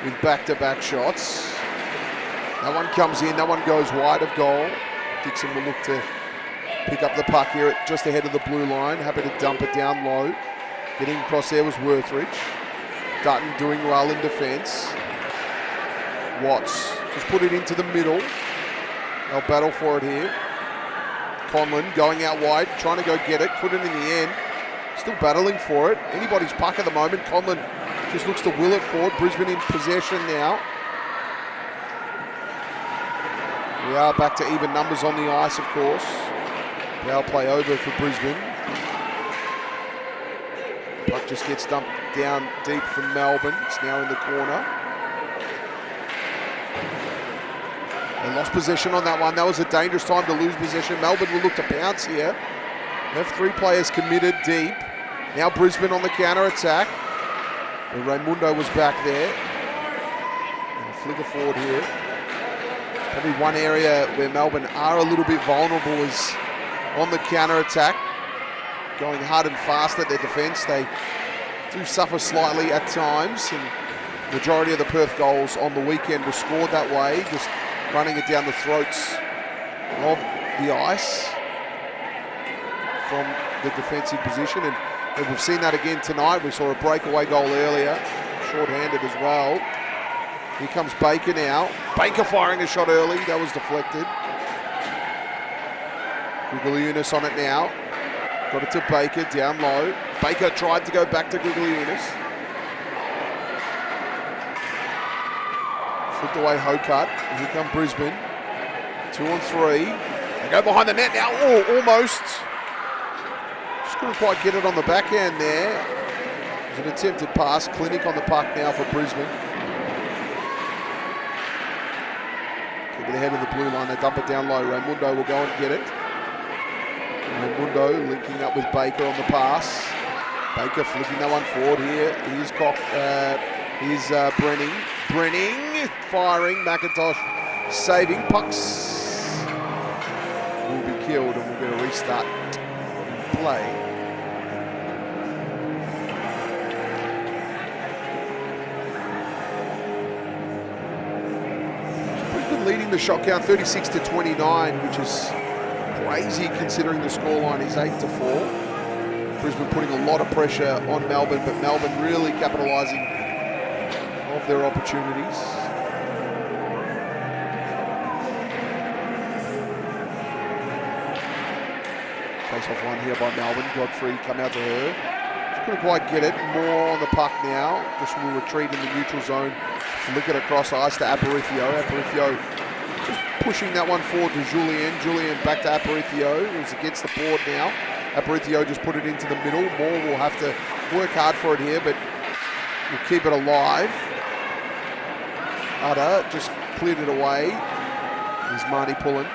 with back-to-back shots. That one comes in. That one goes wide of goal. Dixon will look to pick up the puck here just ahead of the blue line. Happy to dump it down low. Getting across there was Worthridge. Dutton doing well in defence. Watts just put it into the middle. They'll battle for it here. Conlon going out wide, trying to go get it. Couldn't in the end. Still battling for it. Anybody's puck at the moment. Conlon just looks to will it forward. Brisbane in possession now. We are back to even numbers on the ice, of course. Power play over for Brisbane. Puck just gets dumped down deep from Melbourne. It's now in the corner. They lost possession on that one. That was a dangerous time to lose possession. Melbourne will look to bounce here. They have 3 players committed deep. Now Brisbane on the counter-attack. Raimundo was back there. And flicker forward here. Probably one area where Melbourne are a little bit vulnerable is on the counter-attack. Going hard and fast at their defence. They do suffer slightly at times. And the majority of the Perth goals on the weekend were scored that way. Just running it down the throats of the ice from the defensive position, and we've seen that again tonight. We saw a breakaway goal earlier, short-handed as well. Here comes Baker now. Baker firing a shot early, that was deflected. Gugliunas on it now. Got it to Baker, down low. Baker tried to go back to Gugliunas. Flipped away Hokut. Here come Brisbane. 2 on 3. They go behind the net now. Oh, almost. Just couldn't quite get it on the backhand there. It was an attempted pass. Clinic on the puck now for Brisbane. Keep it ahead of the blue line. They dump it down low. Raimundo will go and get it. Raimundo linking up with Baker on the pass. Baker flicking that one forward here. Here's Brenning. Brenning firing. McIntosh saving. Pucks will be killed, and we'll get a restart in play. Brisbane leading the shot count 36-29, which is crazy considering the scoreline is 8-4. Brisbane putting a lot of pressure on Melbourne, but Melbourne really capitalising of their opportunities. Face off one here by Melbourne. Godfrey come out to her. She couldn't quite get it. More on the puck now. Just will retreat in the neutral zone. Flick it across ice to Aparicio. Aparicio just pushing that one forward to Julien. Julien back to Aparicio. It was against the board now. Aparicio just put it into the middle. Moore will have to work hard for it here, but we'll keep it alive. Utter just cleared it away. Here's Marnie Pullen.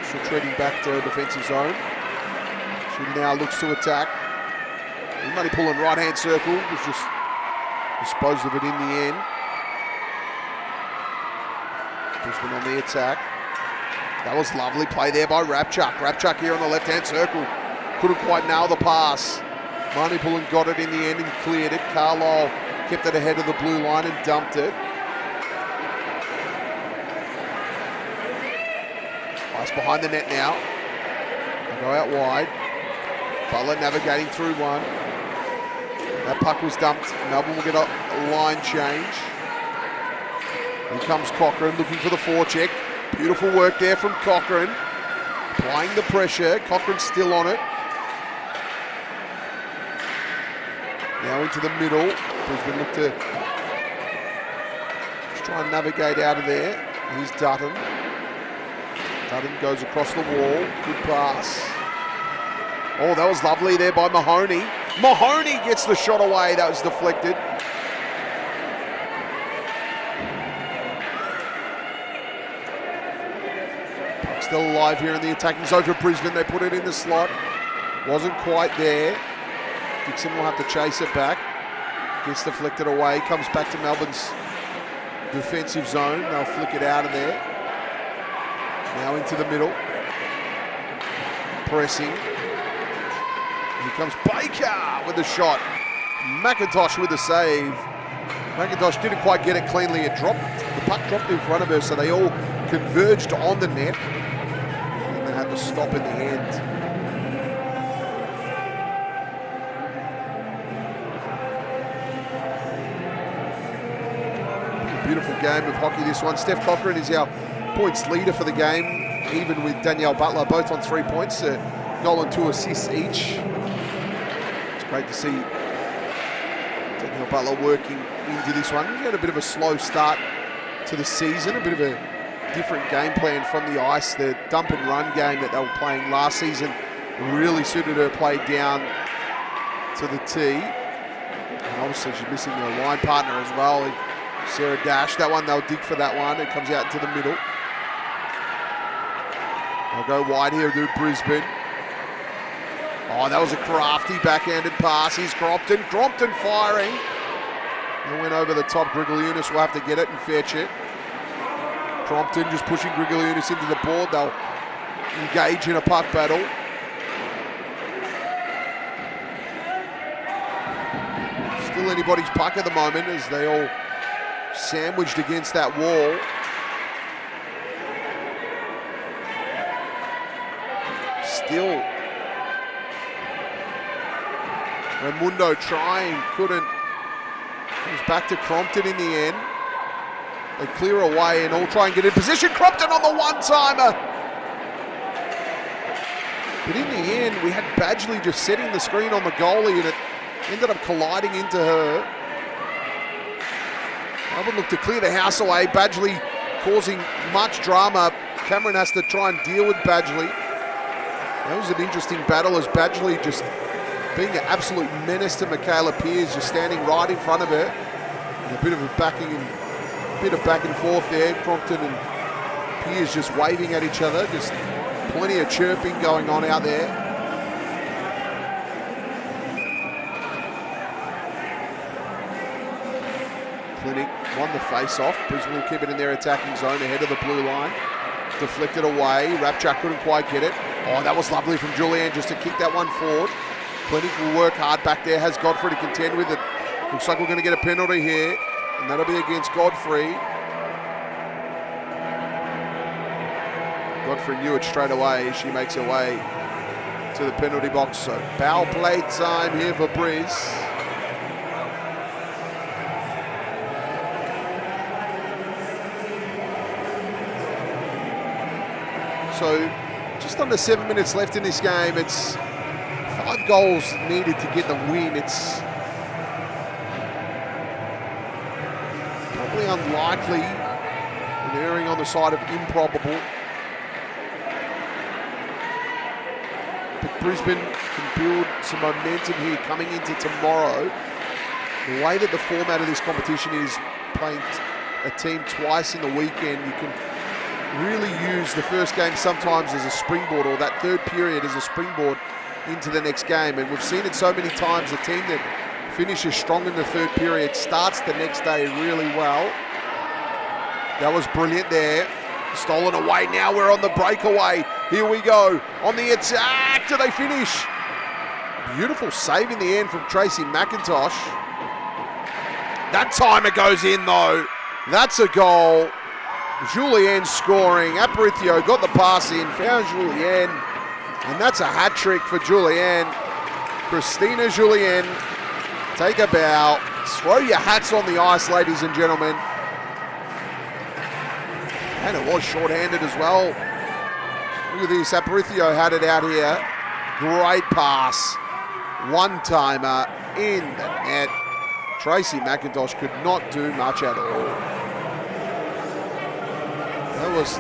She's retreating back to defensive zone. She now looks to attack. Marnie Pullen right-hand circle. Was just disposed of it in the end. Brisbane on the attack. That was lovely play there by Rapchuk. Rapchuk here on the left-hand circle. Couldn't quite nail the pass. Marnie Pullen got it in the end and cleared it. Carlisle kept it ahead of the blue line and dumped it. Ice behind the net now. They go out wide. Butler navigating through one. That puck was dumped. Melbourne will get a line change. Here comes Cochrane looking for the forecheck. Beautiful work there from Cochrane. Applying the pressure. Cochrane's still on it. Now into the middle. Brisbane look to just try and navigate out of there. Here's Dutton. Dutton goes across the wall. Good pass. Oh, that was lovely there by Mahoney. Mahoney gets the shot away. That was deflected. Still alive here in the attacking zone for Brisbane. They put it in the slot. Wasn't quite there. Dixon will have to chase it back. Gets deflected away. Comes back to Melbourne's defensive zone. They'll flick it out of there. Now into the middle. Pressing. Here comes Baker with the shot. McIntosh with the save. McIntosh didn't quite get it cleanly. It dropped. The puck dropped in front of her, so they all converged on the net. And they had to stop in the end. Beautiful game of hockey, this one. Steph Cochran is our points leader for the game, even with Danielle Butler, both on 3 points, a goal and 2 assists each. It's great to see Danielle Butler working into this one. We had a bit of a slow start to the season, a bit of a different game plan from the ice. The dump and run game that they were playing last season really suited her play down to the tee. And obviously she's missing her line partner as well. Sarah Dash, that one, they'll dig for that one. It comes out into the middle. They'll go wide here to Brisbane. Oh, that was a crafty backhanded pass. Here's Crompton. Crompton firing. It went over the top. Grigaliunas will have to get it and fetch it. Crompton just pushing Grigaliunas into the board. They'll engage in a puck battle. Still anybody's puck at the moment as they all sandwiched against that wall. Still Raimundo trying, couldn't. Comes back to Crompton in the end. They clear away and all try and get in position. Crompton on the one-timer. But in the end, we had Badgley just setting the screen on the goalie and it ended up colliding into her. Melbourne look to clear the house away. Badgley causing much drama. Cameron has to try and deal with Badgley. That was an interesting battle as Badgley just being an absolute menace to Michaela Pearce, just standing right in front of her. And a bit of back and forth there. Crompton and Pearce just waving at each other. Just plenty of chirping going on out there. Clinic won the face-off. Brisbane will keep it in their attacking zone ahead of the blue line. Deflected away. Rapchak couldn't quite get it. Oh, that was lovely from Julianne just to kick that one forward. Clinic will work hard back there. Has Godfrey to contend with it. Looks like we're going to get a penalty here. And that'll be against Godfrey. Godfrey knew it straight away as she makes her way to the penalty box. So foul play time here for Briz. So just under 7 minutes left in this game. It's 5 goals needed to get the win. It's probably unlikely and erring on the side of improbable. But Brisbane can build some momentum here coming into tomorrow. The way that the format of this competition is, playing a team twice in the weekend, you can really use the first game sometimes as a springboard, or that third period as a springboard into the next game. And we've seen it so many times. A team that finishes strong in the third period starts the next day really well. That was brilliant there. Stolen away. Now we're on the breakaway. Here we go. On the attack. Do they finish? Beautiful save in the end from Tracy McIntosh. That timer goes in though. That's a goal. Julianne scoring. Aparicio got the pass in, found Julianne, and that's a hat trick for Julianne. Christina Julianne, take a bow. Throw your hats on the ice, ladies and gentlemen. And it was short-handed as well. Look at this, Aparicio had it out here. Great pass. One-timer in the net. Tracy McIntosh could not do much at all. That was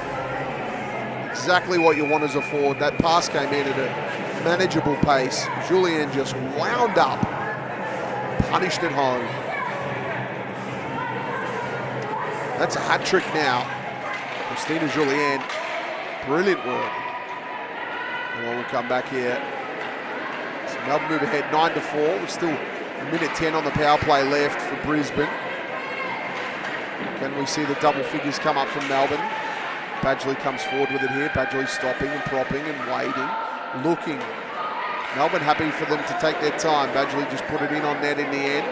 exactly what you want as a forward. That pass came in at a manageable pace. Julianne just wound up, punished it home. That's a hat trick now. Christina Julianne Brilliant work. And we'll come back here. So Melbourne move ahead 9-4. We're still a minute 10 on the power play left for Brisbane. Can we see the double figures come up from Melbourne? Badgley comes forward with it here. Badgley stopping and propping and waiting, looking. Melbourne happy for them to take their time. Badgley just put it in on net in the end.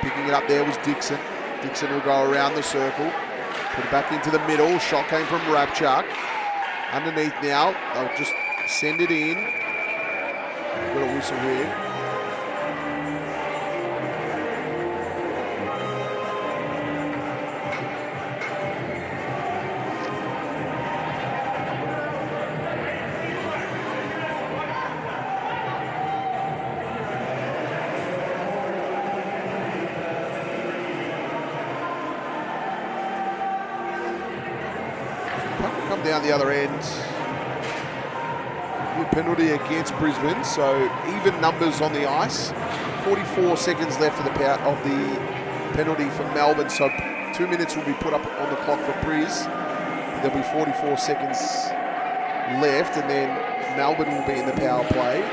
Picking it up there was Dixon. Dixon will go around the circle. Put it back into the middle. Shot came from Rabchuk. Underneath now. They'll just send it in. Got a whistle here. Come down the other end. New penalty against Brisbane, so even numbers on the ice. 44 seconds left of the penalty for Melbourne, so 2 minutes will be put up on the clock for Bris. There'll be 44 seconds left, and then Melbourne will be in the power play.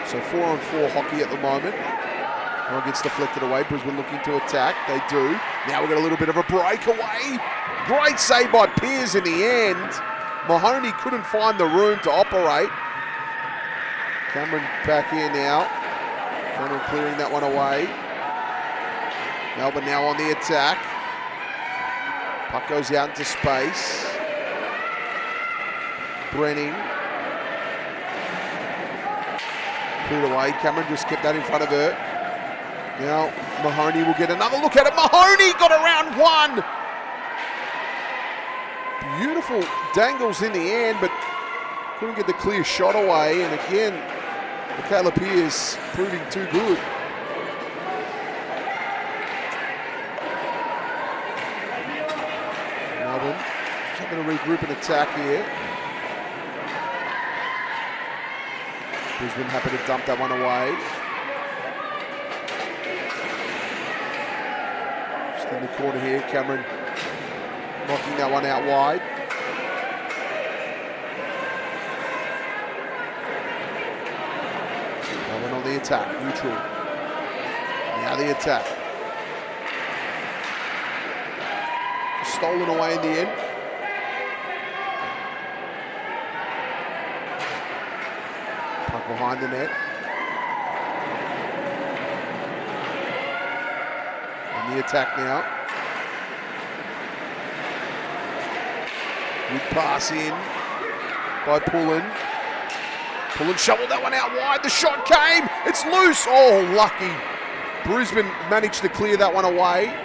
So 4-on-4 hockey at the moment. One gets deflected away. Brisbane looking to attack. They do. Now we've got a little bit of a breakaway. Great save by Pearce in the end. Mahoney couldn't find the room to operate. Cameron back here now. Cameron clearing that one away. Melbourne now on the attack. Puck goes out into space. Brenning. Cleared away. Cameron just kept that in front of her. Now Mahoney will get another look at it. Mahoney got around one. Beautiful dangles in the end, but couldn't get the clear shot away. And again, Michaela Pearce proving too good. Melbourne just going to regroup and attack here. Brisbane happy to dump that one away. Just in the corner here, Cameron knocking that one out wide. Melbourne on the attack, neutral. Now the attack. Stolen away in the end. Puck behind the net. And the attack now. Good pass in by Pullen. Pullen shoveled that one out wide. The shot came. It's loose. Oh, lucky. Brisbane managed to clear that one away.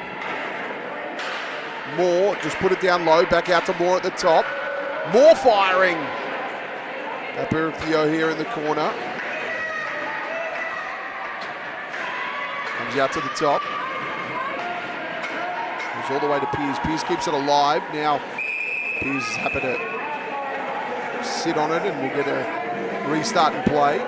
Moore just put it down low. Back out to Moore at the top. Moore firing. Aberithio here in the corner. Comes out to the top. Goes all the way to Pearce. Pearce keeps it alive. Now Pearce is happy to sit on it, and we'll get a restart and play.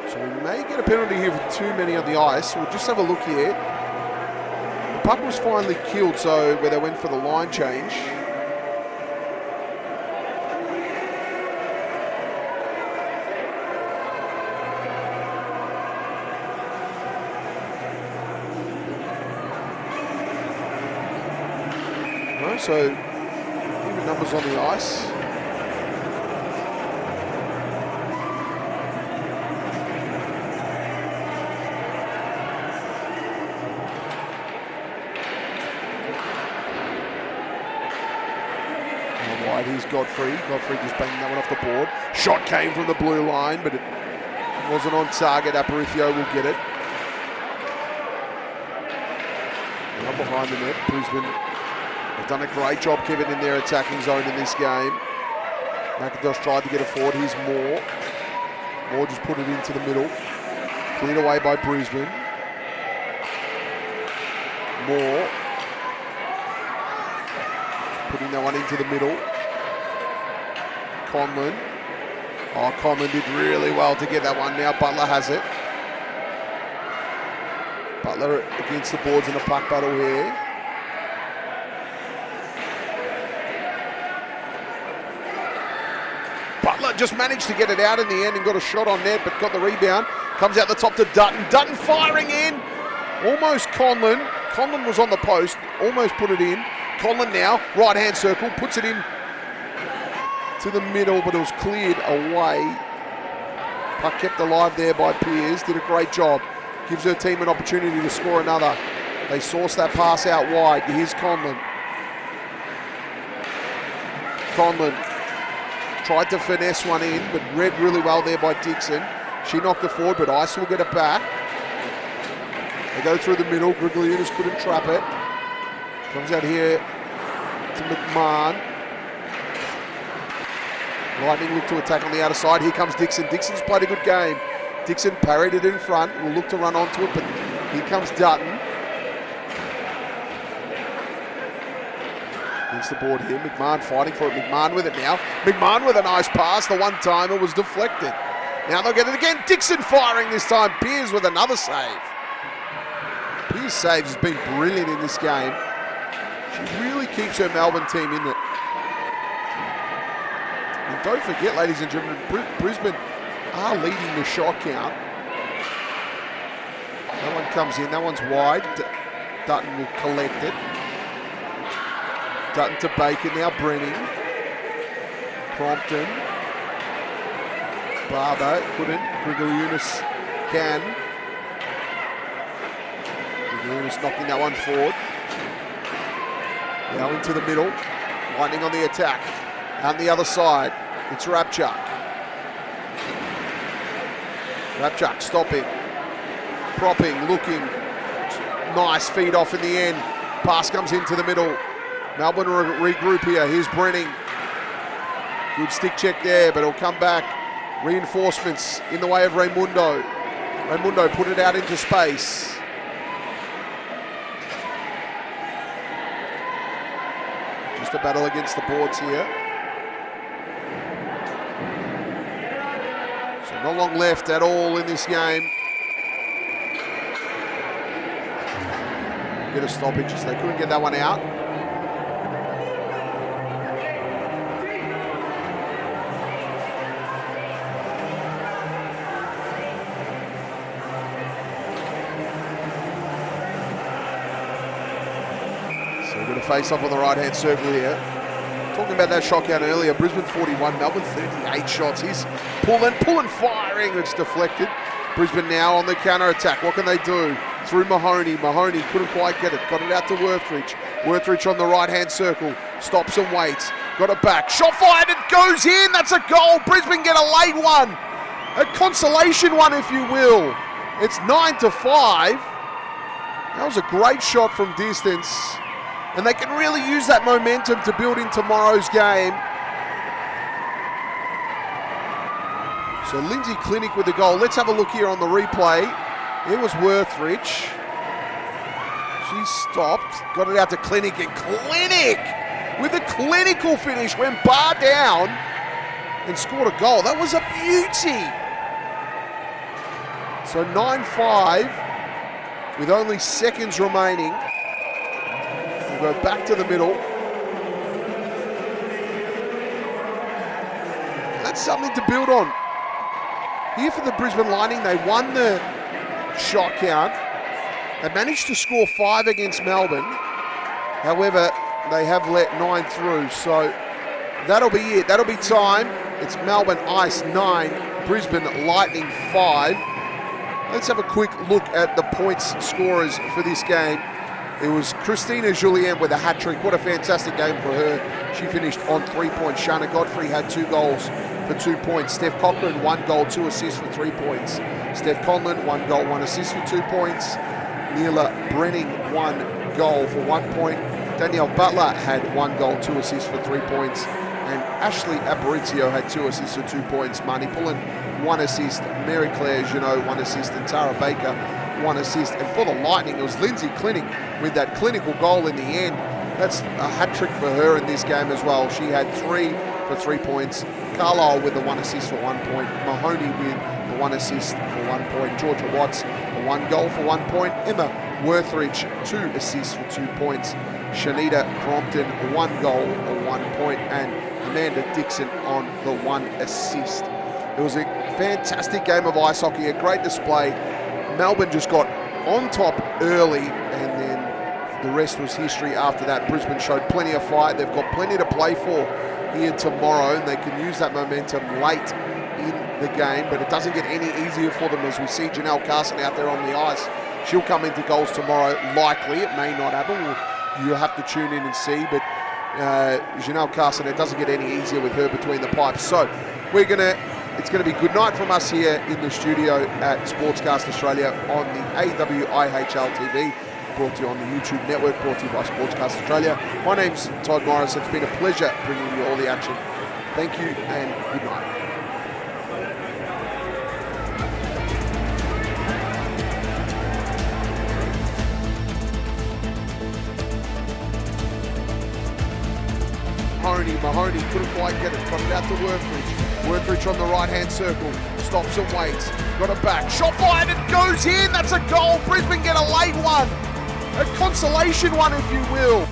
So we may get a penalty here for too many on the ice. We'll just have a look here. The puck was finally killed, so where they went for the line change. So, even numbers on the ice. Now wide, here's Godfrey. Godfrey just banging that one off the board. Shot came from the blue line, but it wasn't on target. Aberithio will get it. Now behind the net, Brisbane. They've done a great job keeping in their attacking zone in this game. McIntosh tried to get it forward. Here's Moore. Moore just put it into the middle. Cleared away by Brisbane. Moore. Putting that one into the middle. Conlon. Oh, Conlon did really well to get that one. Now Butler has it. Butler against the boards in a puck battle here. Butler just managed to get it out in the end and got a shot on net, but got the rebound. Comes out the top to Dutton. Dutton firing in. Almost Conlon. Conlon was on the post. Almost put it in. Conlon now, right-hand circle, puts it in to the middle, but it was cleared away. Puck kept alive there by Piers. Did a great job. Gives her team an opportunity to score another. They source that pass out wide. Here's Conlon. Conlon tried to finesse one in, but read really well there by Dixon. She knocked it forward, but Ice will get it back. They go through the middle. Grigliunas couldn't trap it. Comes out here to McMahon. Lightning look to attack on the outer side. Here comes Dixon. Dixon's played a good game. Dixon parried it in front. Will look to run onto it, but here comes Dutton. Against the board here. McMahon fighting for it. McMahon with it now. McMahon with a nice pass. The one-timer was deflected. Now they'll get it again. Dixon firing this time. Piers with another save. Piers' saves has been brilliant in this game. She really keeps her Melbourne team in it. And don't forget, ladies and gentlemen, Brisbane are leading the shot count. That one comes in. That one's wide. Dutton will collect it. Dutton to Baker, now Brenning. Crompton. Barber couldn't. Grigliunas can. Grigliunas knocking that one forward. Now into the middle. Lightning on the attack. On the other side, it's Rabchuk. Rabchuk stopping. Propping, looking. Nice feed off in the end. Pass comes into the middle. Melbourne regroup here. Here's Brenning. Good stick check there, but it'll come back. Reinforcements in the way of Raimundo. Raimundo put it out into space. Just a battle against the boards here. So not long left at all in this game. Get a stoppage as they couldn't get that one out. Face off on the right-hand circle here. Talking about that shot count earlier, Brisbane 41, Melbourne 38 shots. He's pulling, firing. It's deflected. Brisbane now on the counter-attack. What can they do? Through Mahoney. Mahoney couldn't quite get it. Got it out to Worthridge. Worthridge on the right-hand circle. Stops and waits. Got it back. Shot fired. It goes in. That's a goal. Brisbane get a late one. A consolation one, if you will. It's 9-5. That was a great shot from distance. And they can really use that momentum to build in tomorrow's game. So Lindsay Clinic with the goal. Let's have a look here on the replay. It was Worthridge. She stopped, got it out to Clinic, and Clinic with a clinical finish went bar down and scored a goal. That was a beauty. So 9-5 with only seconds remaining. We'll go back to the middle. That's something to build on. Here for the Brisbane Lightning, they won the shot count. They managed to score 5 against Melbourne. However, they have let 9 through. So that'll be it. That'll be time. It's Melbourne Ice 9, Brisbane Lightning 5. Let's have a quick look at the points scorers for this game. It was Christina Julien with a hat-trick. What a fantastic game for her. She finished on 3 points. Shana Godfrey had 2 goals for 2 points. Steph Cochran, 1 goal, 2 assists for 3 points. Steph Conlon, 1 goal, 1 assist for 2 points. Neela Brenning, 1 goal for 1 point. Danielle Butler had 1 goal, 2 assists for 3 points. And Ashley Aparicio had 2 assists for 2 points. Marnie Pullen, 1 assist. Mary Claire Junot, 1 assist. And Tara Baker, 1 assist. And for the Lightning, it was Lindsay Clinic with that clinical goal in the end. That's a hat-trick for her in this game as well. She had 3 for 3 points. Carlisle with the 1 assist for 1 point. Mahoney with the 1 assist for 1 point. Georgia Watts, the 1 goal for 1 point. Emma Worthridge, 2 assists for 2 points. Shanita Crompton, 1 goal for 1 point. And Amanda Dixon on the 1 assist. It was a fantastic game of ice hockey, a great display. Melbourne just got on top early, and then the rest was history after that. Brisbane showed plenty of fight. They've got plenty to play for here tomorrow, and they can use that momentum late in the game, but it doesn't get any easier for them as we see Janelle Carson out there on the ice. She'll come into goals tomorrow, likely. It may not happen. You'll have to tune in and see, but Janelle Carson, it doesn't get any easier with her between the pipes. So it's going to be good night from us here in the studio at Sportscast Australia on the AWIHL TV, brought to you on the YouTube network, brought to you by Sportscast Australia. My name's Todd Morris. It's been a pleasure bringing you all the action. Thank you and good night. Mahoney couldn't quite get it, got it out to Worthridge. Worthridge on the right-hand circle, stops and waits, got it back, shot fired, it goes in, that's a goal. Brisbane get a late one, a consolation one if you will.